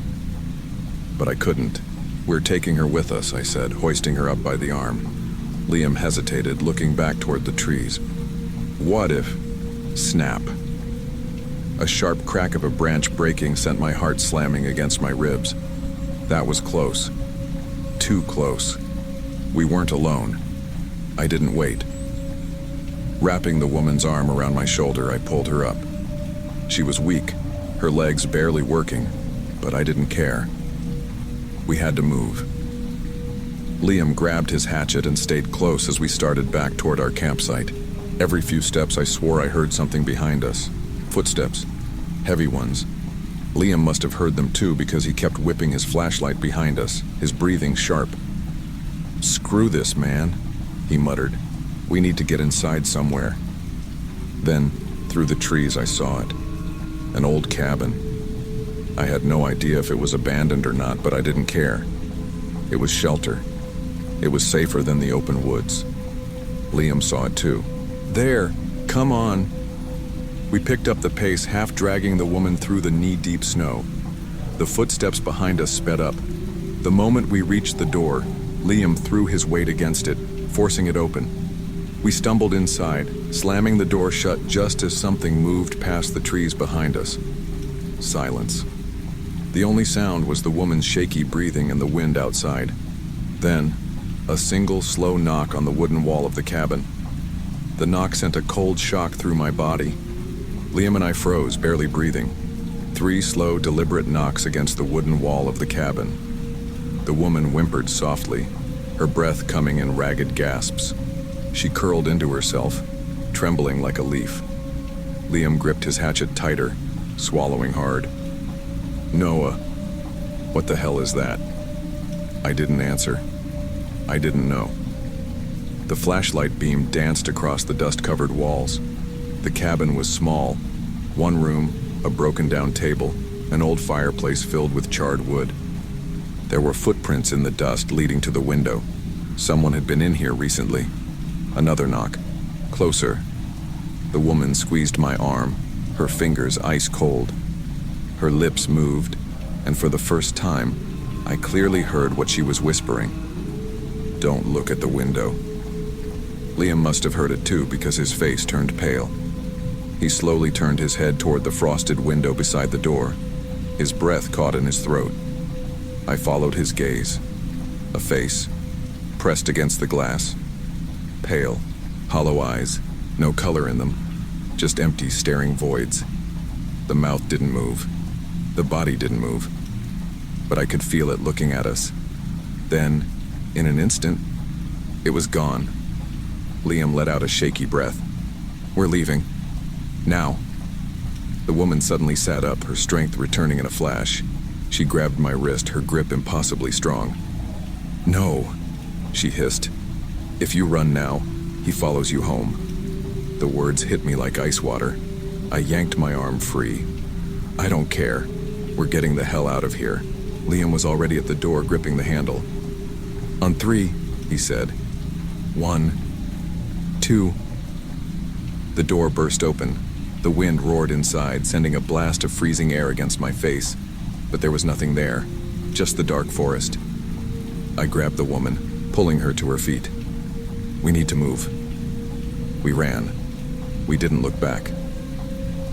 But I couldn't. "We're taking her with us," I said, hoisting her up by the arm. Liam hesitated, looking back toward the trees. "What if—" Snap. A sharp crack of a branch breaking sent my heart slamming against my ribs. That was close. Too close. We weren't alone. I didn't wait. Wrapping the woman's arm around my shoulder, I pulled her up. She was weak, her legs barely working, but I didn't care. We had to move. Liam grabbed his hatchet and stayed close as we started back toward our campsite. Every few steps I swore I heard something behind us. Footsteps. Heavy ones. Liam must have heard them too because he kept whipping his flashlight behind us, his breathing sharp. "Screw this, man," he muttered. "We need to get inside somewhere." Then, through the trees, I saw it. An old cabin. I had no idea if it was abandoned or not, but I didn't care. It was shelter. It was safer than the open woods. Liam saw it too. "There! Come on!" We picked up the pace, half dragging the woman through the knee-deep snow. The footsteps behind us sped up. The moment we reached the door, Liam threw his weight against it, forcing it open. We stumbled inside, slamming the door shut just as something moved past the trees behind us. Silence. The only sound was the woman's shaky breathing and the wind outside. Then, a single slow knock on the wooden wall of the cabin. The knock sent a cold shock through my body. Liam and I froze, barely breathing. 3 slow, deliberate knocks against the wooden wall of the cabin. The woman whimpered softly, her breath coming in ragged gasps. She curled into herself, trembling like a leaf. Liam gripped his hatchet tighter, swallowing hard. "Noah, what the hell is that?" I didn't answer. I didn't know. The flashlight beam danced across the dust-covered walls. The cabin was small. 1 room, a broken-down table, an old fireplace filled with charred wood. There were footprints in the dust leading to the window. Someone had been in here recently. Another knock. Closer. The woman squeezed my arm, her fingers ice cold. Her lips moved, and for the first time, I clearly heard what she was whispering. "Don't look at the window." Liam must have heard it too because his face turned pale. He slowly turned his head toward the frosted window beside the door. His breath caught in his throat. I followed his gaze. A face, pressed against the glass. Pale, hollow eyes, no color in them, just empty, staring voids. The mouth didn't move. The body didn't move. But I could feel it looking at us. Then, in an instant, it was gone. Liam let out a shaky breath. "We're leaving. Now." The woman suddenly sat up, her strength returning in a flash. She grabbed my wrist, her grip impossibly strong. "No," she hissed. "If you run now, he follows you home." The words hit me like ice water. I yanked my arm free. "I don't care. We're getting the hell out of here." Liam was already at the door, gripping the handle. "On 3, he said. 1, 2. The door burst open. The wind roared inside, sending a blast of freezing air against my face. But there was nothing there, just the dark forest. I grabbed the woman, pulling her to her feet. "We need to move." We ran. We didn't look back.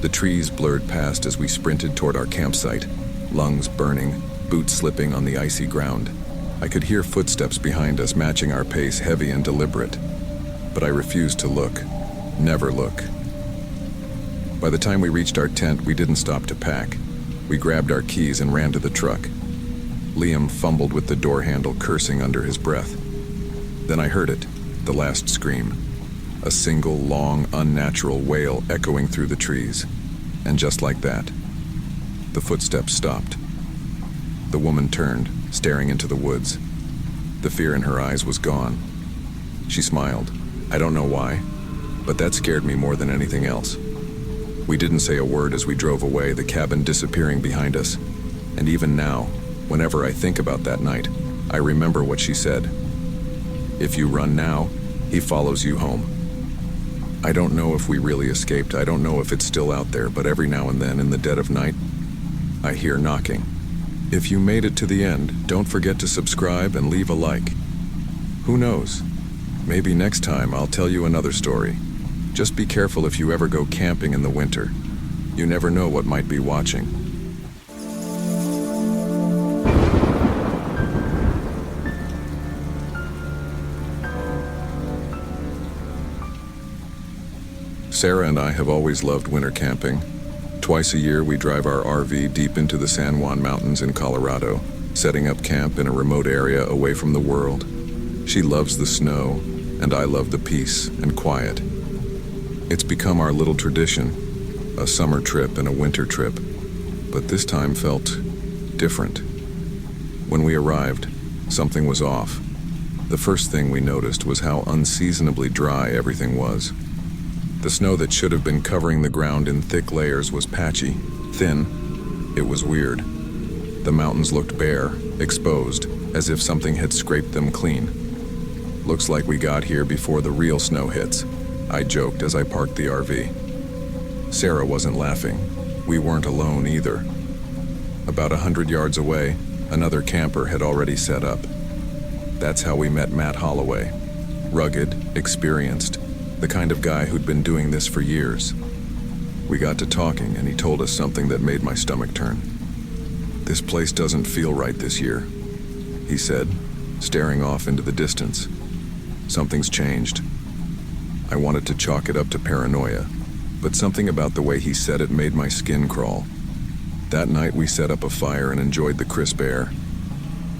The trees blurred past as we sprinted toward our campsite, lungs burning, boots slipping on the icy ground. I could hear footsteps behind us matching our pace, heavy and deliberate. But I refused to look. Never look. By the time we reached our tent, we didn't stop to pack. We grabbed our keys and ran to the truck. Liam fumbled with the door handle, cursing under his breath. Then I heard it, the last scream. A single, long, unnatural wail echoing through the trees. And just like that, the footsteps stopped. The woman turned, staring into the woods. The fear in her eyes was gone. She smiled. I don't know why, but that scared me more than anything else. We didn't say a word as we drove away, the cabin disappearing behind us. And even now, whenever I think about that night, I remember what she said. If you run now, he follows you home. I don't know if we really escaped. I don't know if it's still out there, but every now and then, in the dead of night, I hear knocking. If you made it to the end, don't forget to subscribe and leave a like. Who knows? Maybe next time I'll tell you another story. Just be careful if you ever go camping in the winter. You never know what might be watching. Sarah and I have always loved winter camping. Twice a year we drive our RV deep into the San Juan Mountains in Colorado, setting up camp in a remote area away from the world. She loves the snow, and I love the peace and quiet. It's become our little tradition, a summer trip and a winter trip, but this time felt different. When we arrived, something was off. The first thing we noticed was how unseasonably dry everything was. The snow that should have been covering the ground in thick layers was patchy, thin. It was weird. The mountains looked bare, exposed, as if something had scraped them clean. Looks like we got here before the real snow hits, I joked as I parked the RV. Sarah wasn't laughing. We weren't alone either. About 100 yards away, another camper had already set up. That's how we met Matt Holloway. Rugged, experienced, the kind of guy who'd been doing this for years. We got to talking and he told us something that made my stomach turn. This place doesn't feel right this year, he said, staring off into the distance. Something's changed. I wanted to chalk it up to paranoia, but something about the way he said it made my skin crawl. That night we set up a fire and enjoyed the crisp air.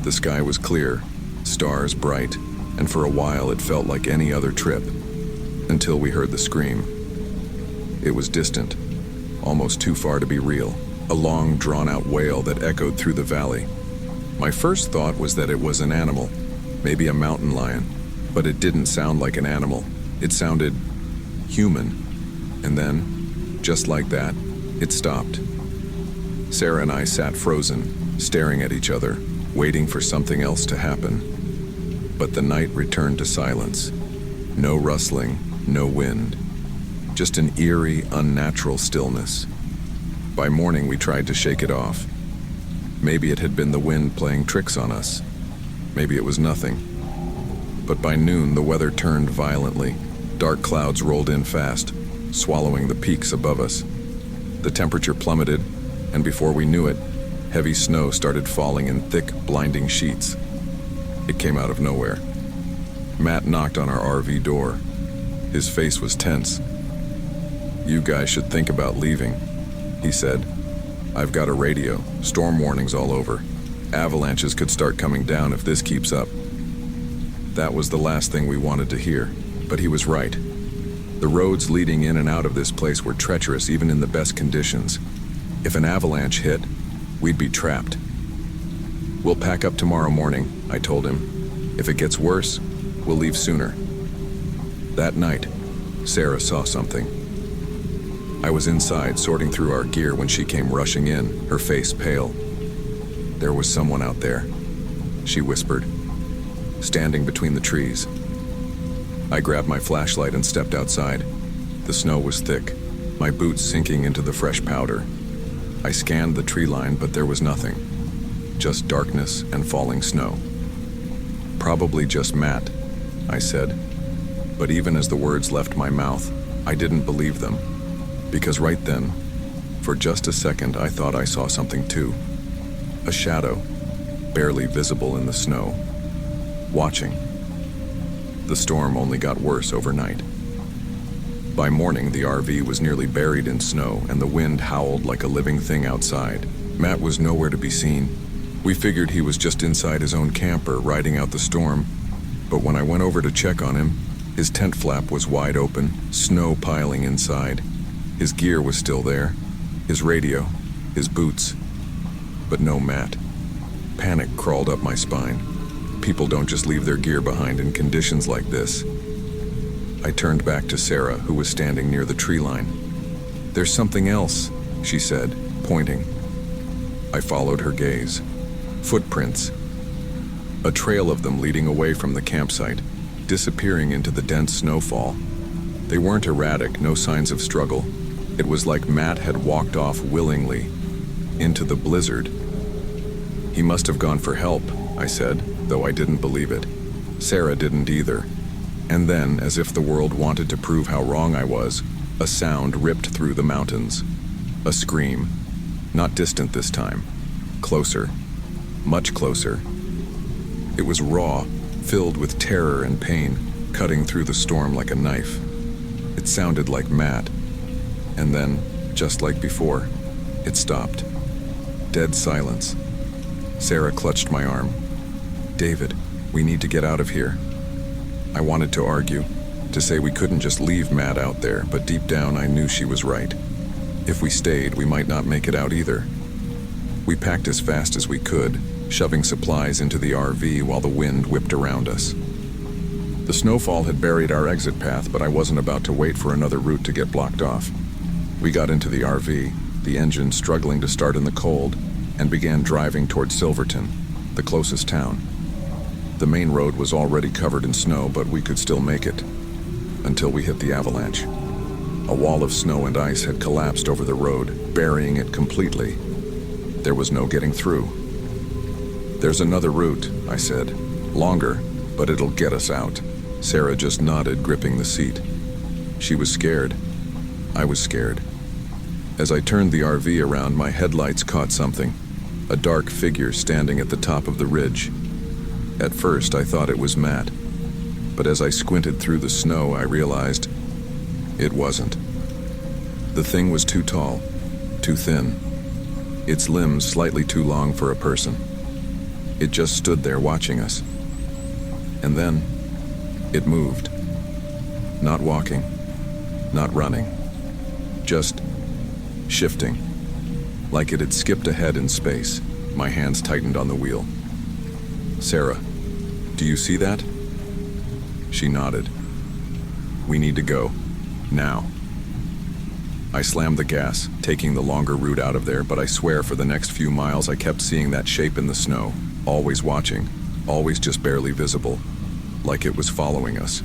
The sky was clear, stars bright, and for a while it felt like any other trip, until we heard the scream. It was distant, almost too far to be real, a long, drawn-out wail that echoed through the valley. My first thought was that it was an animal, maybe a mountain lion, but it didn't sound like an animal. It sounded human. And then, just like that, it stopped. Sarah and I sat frozen, staring at each other, waiting for something else to happen. But the night returned to silence. No rustling, no wind. Just an eerie, unnatural stillness. By morning, we tried to shake it off. Maybe it had been the wind playing tricks on us. Maybe it was nothing. But by noon, the weather turned violently. Dark clouds rolled in fast, swallowing the peaks above us. The temperature plummeted, and before we knew it, heavy snow started falling in thick, blinding sheets. It came out of nowhere. Matt knocked on our RV door. His face was tense. "You guys should think about leaving," he said. "I've got a radio, storm warnings all over. Avalanches could start coming down if this keeps up." That was the last thing we wanted to hear, but he was right. The roads leading in and out of this place were treacherous even in the best conditions. If an avalanche hit, we'd be trapped. "We'll pack up tomorrow morning," I told him. "If it gets worse, we'll leave sooner." That night, Sarah saw something. I was inside sorting through our gear when she came rushing in, her face pale. "There was someone out there," she whispered, standing between the trees. I grabbed my flashlight and stepped outside. The snow was thick, my boots sinking into the fresh powder. I scanned the tree line, but there was nothing. Just darkness and falling snow. "Probably just Matt," I said. But even as the words left my mouth, I didn't believe them. Because right then, for just a second, I thought I saw something too. A shadow, barely visible in the snow, watching. The storm only got worse overnight. By morning, the RV was nearly buried in snow, and the wind howled like a living thing outside. Matt was nowhere to be seen. We figured he was just inside his own camper, riding out the storm. But when I went over to check on him, his tent flap was wide open, snow piling inside. His gear was still there, his radio, his boots, but no Matt. Panic crawled up my spine. People don't just leave their gear behind in conditions like this. I turned back to Sarah, who was standing near the tree line. "There's something else," she said, pointing. I followed her gaze. Footprints. A trail of them leading away from the campsite, disappearing into the dense snowfall. They weren't erratic, no signs of struggle. It was like Matt had walked off willingly, into the blizzard. "He must have gone for help," I said, though I didn't believe it. Sarah didn't either. And then, as if the world wanted to prove how wrong I was, a sound ripped through the mountains. A scream. Not distant this time. Closer. Much closer. It was raw, filled with terror and pain, cutting through the storm like a knife. It sounded like Matt. And then, just like before, it stopped. Dead silence. Sarah clutched my arm. "David, we need to get out of here." I wanted to argue, to say we couldn't just leave Matt out there, but deep down I knew she was right. If we stayed, we might not make it out either. We packed as fast as we could, shoving supplies into the RV while the wind whipped around us. The snowfall had buried our exit path, but I wasn't about to wait for another route to get blocked off. We got into the RV, the engine struggling to start in the cold, and began driving toward Silverton, the closest town. The main road was already covered in snow, but we could still make it, until we hit the avalanche. A wall of snow and ice had collapsed over the road, burying it completely. There was no getting through. "There's another route," I said. "Longer, but it'll get us out." Sarah just nodded, gripping the seat. She was scared. I was scared. As I turned the RV around, my headlights caught something. A dark figure standing at the top of the ridge. At first, I thought it was Matt, but as I squinted through the snow, I realized it wasn't. The thing was too tall, too thin, its limbs slightly too long for a person. It just stood there watching us. And then, it moved. Not walking, not running, just shifting, like it had skipped ahead in space. My hands tightened on the wheel. "Sarah, do you see that?" She nodded. "We need to go. Now." I slammed the gas, taking the longer route out of there, but I swear for the next few miles I kept seeing that shape in the snow, always watching, always just barely visible, like it was following us.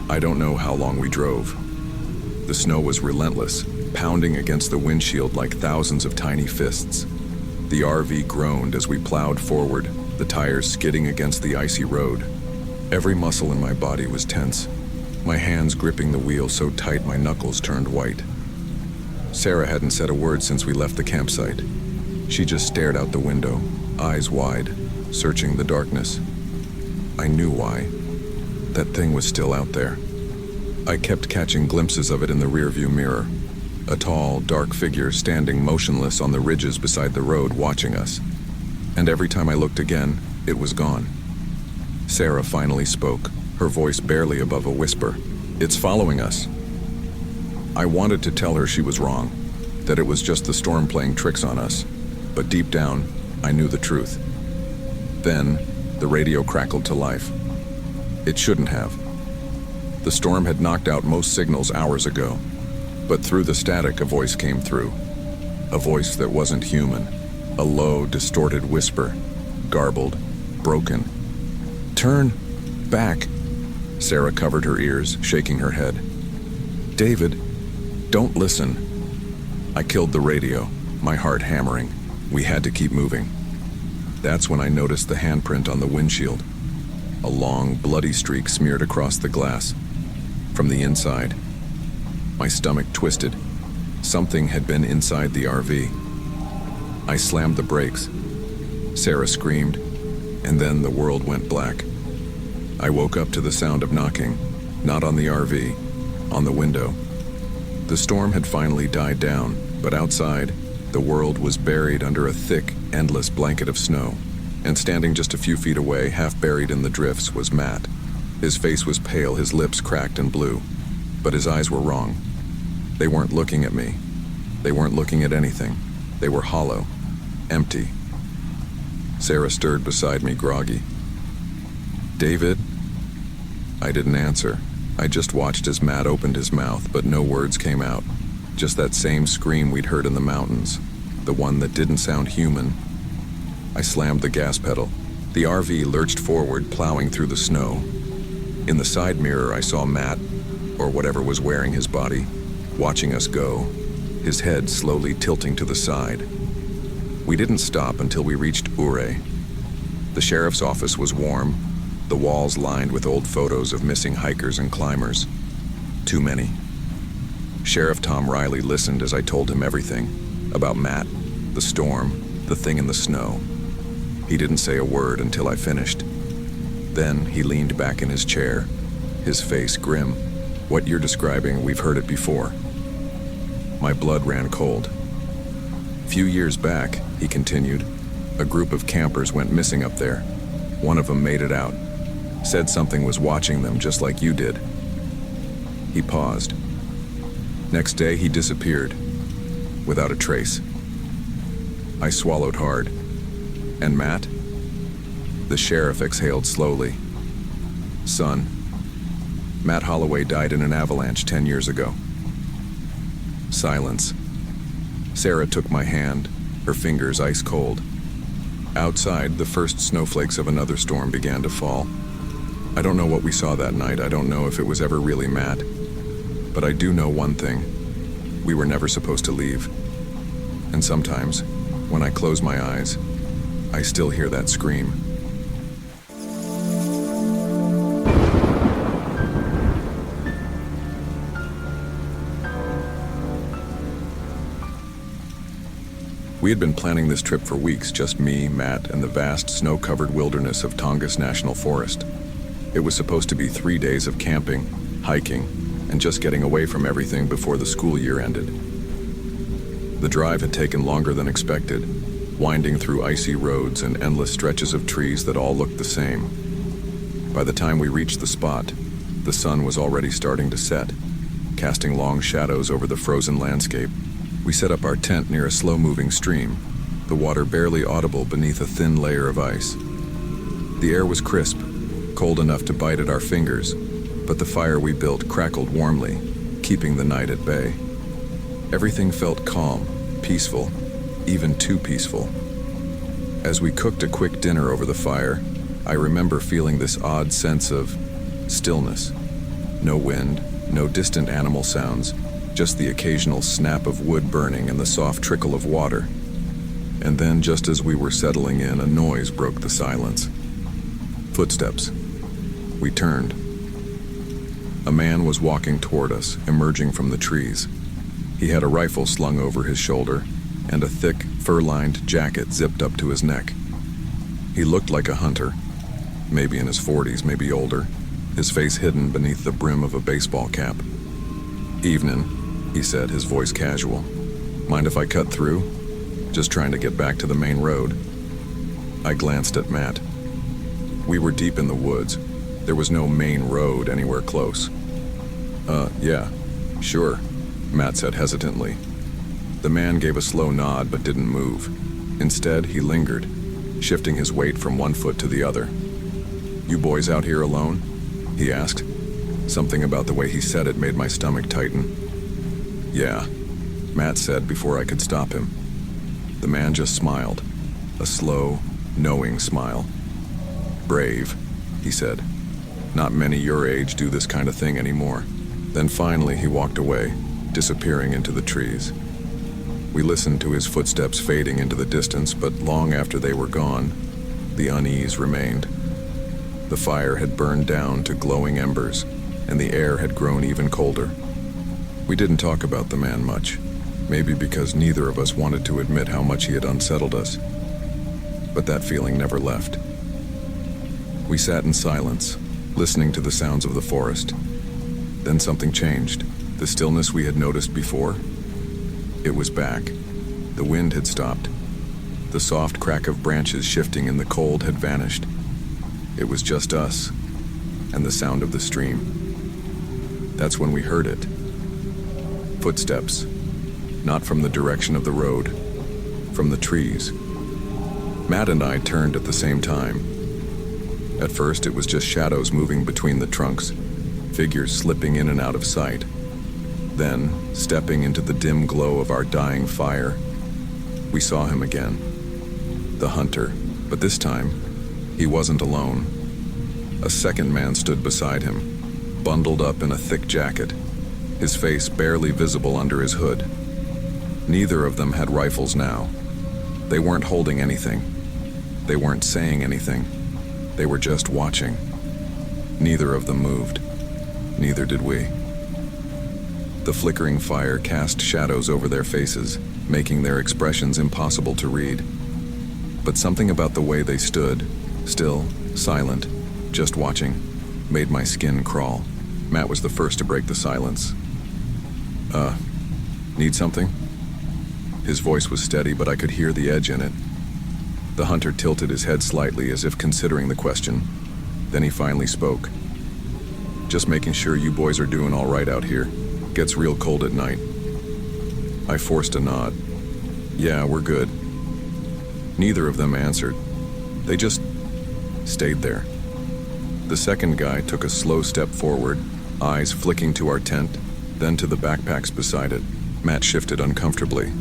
I don't know how long we drove. The snow was relentless, pounding against the windshield like thousands of tiny fists. The RV groaned as we plowed forward, the tires skidding against the icy road. Every muscle in my body was tense, my hands gripping the wheel so tight my knuckles turned white. Sarah hadn't said a word since we left the campsite. She just stared out the window, eyes wide, searching the darkness. I knew why. That thing was still out there. I kept catching glimpses of it in the rearview mirror. A tall, dark figure standing motionless on the ridges beside the road, watching us. And every time I looked again, it was gone. Sarah finally spoke, her voice barely above a whisper. "It's following us." I wanted to tell her she was wrong, that it was just the storm playing tricks on us, but deep down, I knew the truth. Then, the radio crackled to life. It shouldn't have. The storm had knocked out most signals hours ago, but through the static a voice came through. A voice that wasn't human. A low, distorted whisper, garbled, broken. "Turn back." Sarah covered her ears, shaking her head. "David, don't listen." I killed the radio, my heart hammering. We had to keep moving. That's when I noticed the handprint on the windshield. A long, bloody streak smeared across the glass. From the inside. My stomach twisted. Something had been inside the RV. I slammed the brakes. Sarah screamed, and then the world went black. I woke up to the sound of knocking, not on the RV, on the window. The storm had finally died down, but outside, the world was buried under a thick, endless blanket of snow. And standing just a few feet away, half buried in the drifts, was Matt. His face was pale, his lips cracked and blue. But his eyes were wrong. They weren't looking at me. They weren't looking at anything. They were hollow, empty. Sarah stirred beside me, groggy. "David?" I didn't answer. I just watched as Matt opened his mouth, but no words came out. Just that same scream we'd heard in the mountains, the one that didn't sound human. I slammed the gas pedal. The RV lurched forward, plowing through the snow. In the side mirror, I saw Matt, or whatever was wearing his body, watching us go, his head slowly tilting to the side. We didn't stop until we reached Eerie. The sheriff's office was warm, the walls lined with old photos of missing hikers and climbers. Too many. Sheriff Tom Riley listened as I told him everything about Matt, the storm, the thing in the snow. He didn't say a word until I finished. Then he leaned back in his chair, his face grim. "What you're describing, we've heard it before." My blood ran cold. "Few years back," he continued, "a group of campers went missing up there. One of them made it out. Said something was watching them just like you did." He paused. "Next day, he disappeared, without a trace." I swallowed hard. "And Matt?" The sheriff exhaled slowly. "Son, Matt Holloway died in an avalanche 10 years ago." Silence. Sarah took my hand, her fingers ice cold. Outside, the first snowflakes of another storm began to fall. I don't know what we saw that night. I don't know if it was ever really Matt. But I do know one thing. We were never supposed to leave. And sometimes, when I close my eyes, I still hear that scream. We had been planning this trip for weeks, just me, Matt, and the vast snow-covered wilderness of Tongass National Forest. It was supposed to be 3 days of camping, hiking, and just getting away from everything before the school year ended. The drive had taken longer than expected, winding through icy roads and endless stretches of trees that all looked the same. By the time we reached the spot, the sun was already starting to set, casting long shadows over the frozen landscape. We set up our tent near a slow-moving stream, the water barely audible beneath a thin layer of ice. The air was crisp, cold enough to bite at our fingers, but the fire we built crackled warmly, keeping the night at bay. Everything felt calm, peaceful, even too peaceful. As we cooked a quick dinner over the fire, I remember feeling this odd sense of stillness. No wind, no distant animal sounds, just the occasional snap of wood burning and the soft trickle of water. And then, just as we were settling in, a noise broke the silence. Footsteps. We turned. A man was walking toward us, emerging from the trees. He had a rifle slung over his shoulder, and a thick, fur-lined jacket zipped up to his neck. He looked like a hunter, maybe in his 40s, maybe older, his face hidden beneath the brim of a baseball cap. "Evening," he said, his voice casual. "Mind if I cut through? Just trying to get back to the main road." I glanced at Matt. We were deep in the woods. There was no main road anywhere close. Yeah, sure," Matt said hesitantly. The man gave a slow nod but didn't move. Instead, he lingered, shifting his weight from one foot to the other. "You boys out here alone?" he asked. Something about the way he said it made my stomach tighten. "Yeah," Matt said before I could stop him. The man just smiled, a slow, knowing smile. "Brave," he said. "Not many your age do this kind of thing anymore." Then finally he walked away, disappearing into the trees. We listened to his footsteps fading into the distance, but long after they were gone, the unease remained. The fire had burned down to glowing embers, and the air had grown even colder. We didn't talk about the man much, maybe because neither of us wanted to admit how much he had unsettled us. But that feeling never left. We sat in silence, listening to the sounds of the forest. Then something changed. The stillness we had noticed before, it was back. The wind had stopped. The soft crack of branches shifting in the cold had vanished. It was just us and the sound of the stream. That's when we heard it. Footsteps, not from the direction of the road, from the trees. Matt and I turned at the same time. At first, it was just shadows moving between the trunks, figures slipping in and out of sight. Then, stepping into the dim glow of our dying fire, we saw him again. The hunter, but this time, he wasn't alone. A second man stood beside him, bundled up in a thick jacket, his face barely visible under his hood. Neither of them had rifles now. They weren't holding anything. They weren't saying anything. They were just watching. Neither of them moved. Neither did we. The flickering fire cast shadows over their faces, making their expressions impossible to read. But something about the way they stood, still, silent, just watching, made my skin crawl. Matt was the first to break the silence. Need something? His voice was steady, but I could hear the edge in it. The hunter tilted his head slightly as if considering the question. Then he finally spoke. Just making sure you boys are doing all right out here. Gets real cold at night. I forced a nod. Yeah, we're good. Neither of them answered. They just stayed there. The second guy took a slow step forward, eyes flicking to our tent, then to the backpacks beside it. Matt shifted uncomfortably.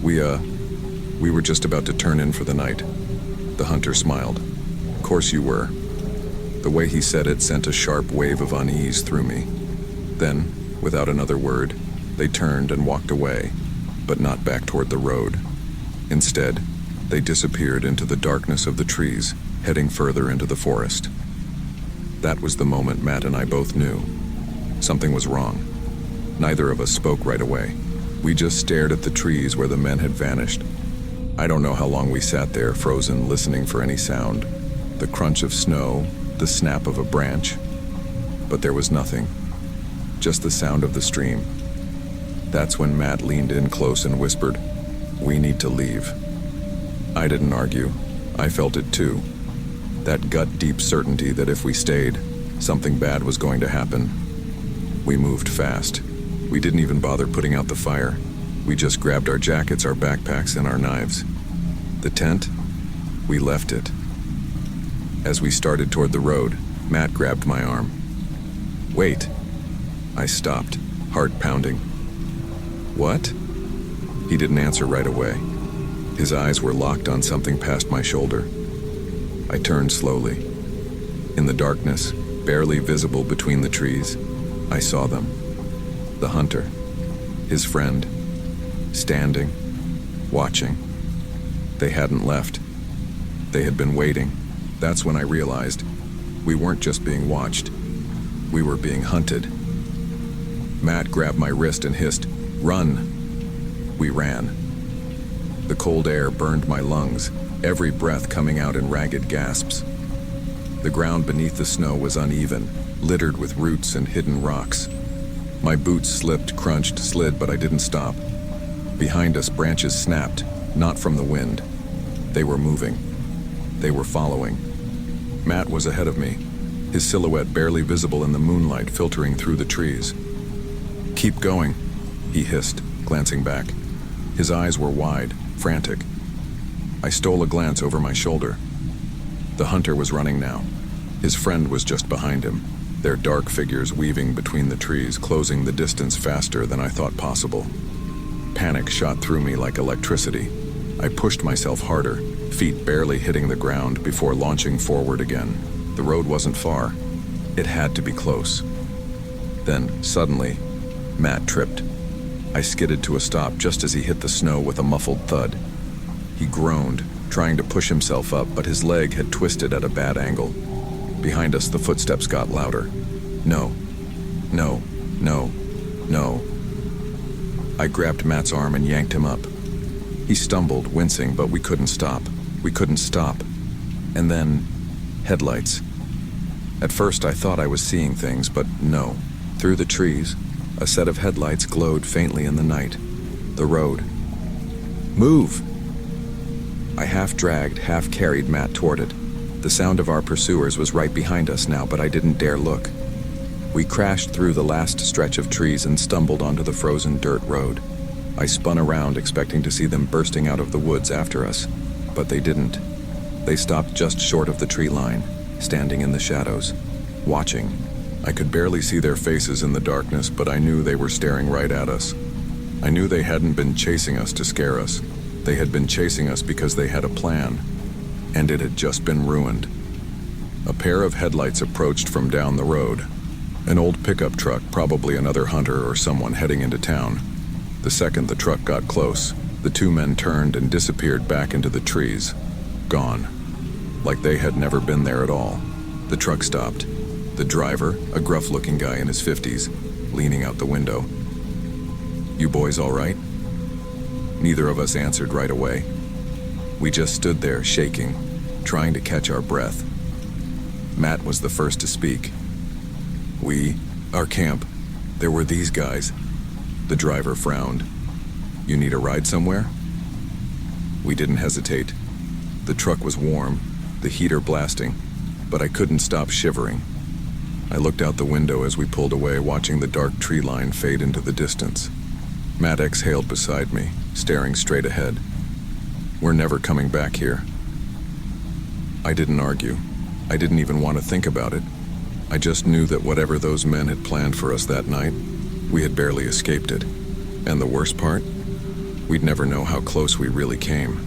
We were just about to turn in for the night. The hunter smiled. Course you were. The way he said it sent a sharp wave of unease through me. Then, without another word, they turned and walked away, but not back toward the road. Instead, they disappeared into the darkness of the trees, heading further into the forest. That was the moment Matt and I both knew. Something was wrong. Neither of us spoke right away. We just stared at the trees where the men had vanished. I don't know how long we sat there, frozen, listening for any sound. The crunch of snow, the snap of a branch. But there was nothing. Just the sound of the stream. That's when Matt leaned in close and whispered, "We need to leave." I didn't argue. I felt it too. That gut-deep certainty that if we stayed, something bad was going to happen. We moved fast. We didn't even bother putting out the fire. We just grabbed our jackets, our backpacks, and our knives. The tent? We left it. As we started toward the road, Matt grabbed my arm. "Wait." I stopped, heart pounding. "What?" He didn't answer right away. His eyes were locked on something past my shoulder. I turned slowly. In the darkness, barely visible between the trees, I saw them. The hunter, his friend, standing, watching. They hadn't left. They had been waiting. That's when I realized we weren't just being watched. We were being hunted. Matt grabbed my wrist and hissed, "Run!" We ran. The cold air burned my lungs, every breath coming out in ragged gasps. The ground beneath the snow was uneven, littered with roots and hidden rocks. My boots slipped, crunched, slid, but I didn't stop. Behind us, branches snapped, not from the wind. They were moving. They were following. Matt was ahead of me, his silhouette barely visible in the moonlight filtering through the trees. "Keep going," he hissed, glancing back. His eyes were wide, frantic. I stole a glance over my shoulder. The hunter was running now. His friend was just behind him, their dark figures weaving between the trees, closing the distance faster than I thought possible. Panic shot through me like electricity. I pushed myself harder, feet barely hitting the ground before launching forward again. The road wasn't far. It had to be close. Then, suddenly, Matt tripped. I skidded to a stop just as he hit the snow with a muffled thud. He groaned, trying to push himself up, but his leg had twisted at a bad angle. Behind us, the footsteps got louder. No, no, no, no. I grabbed Matt's arm and yanked him up. He stumbled, wincing, but we couldn't stop. We couldn't stop. And then, headlights. At first, I thought I was seeing things, but no. Through the trees, a set of headlights glowed faintly in the night. The road. Move! I half-dragged, half-carried Matt toward it. The sound of our pursuers was right behind us now, but I didn't dare look. We crashed through the last stretch of trees and stumbled onto the frozen dirt road. I spun around, expecting to see them bursting out of the woods after us, but they didn't. They stopped just short of the tree line, standing in the shadows, watching. I could barely see their faces in the darkness, but I knew they were staring right at us. I knew they hadn't been chasing us to scare us. They had been chasing us because they had a plan, and it had just been ruined. A pair of headlights approached from down the road. An old pickup truck, probably another hunter or someone heading into town. The second the truck got close, the two men turned and disappeared back into the trees. Gone. Like they had never been there at all. The truck stopped. The driver, a gruff-looking guy in his 50s, leaning out the window. "You boys all right?" Neither of us answered right away. We just stood there, shaking, trying to catch our breath. Matt was the first to speak. Our camp, there were these guys." The driver frowned. "You need a ride somewhere?" We didn't hesitate. The truck was warm, the heater blasting, but I couldn't stop shivering. I looked out the window as we pulled away, watching the dark tree line fade into the distance. Matt exhaled beside me, staring straight ahead. "We're never coming back here." I didn't argue. I didn't even want to think about it. I just knew that whatever those men had planned for us that night, we had barely escaped it. And the worst part? We'd never know how close we really came.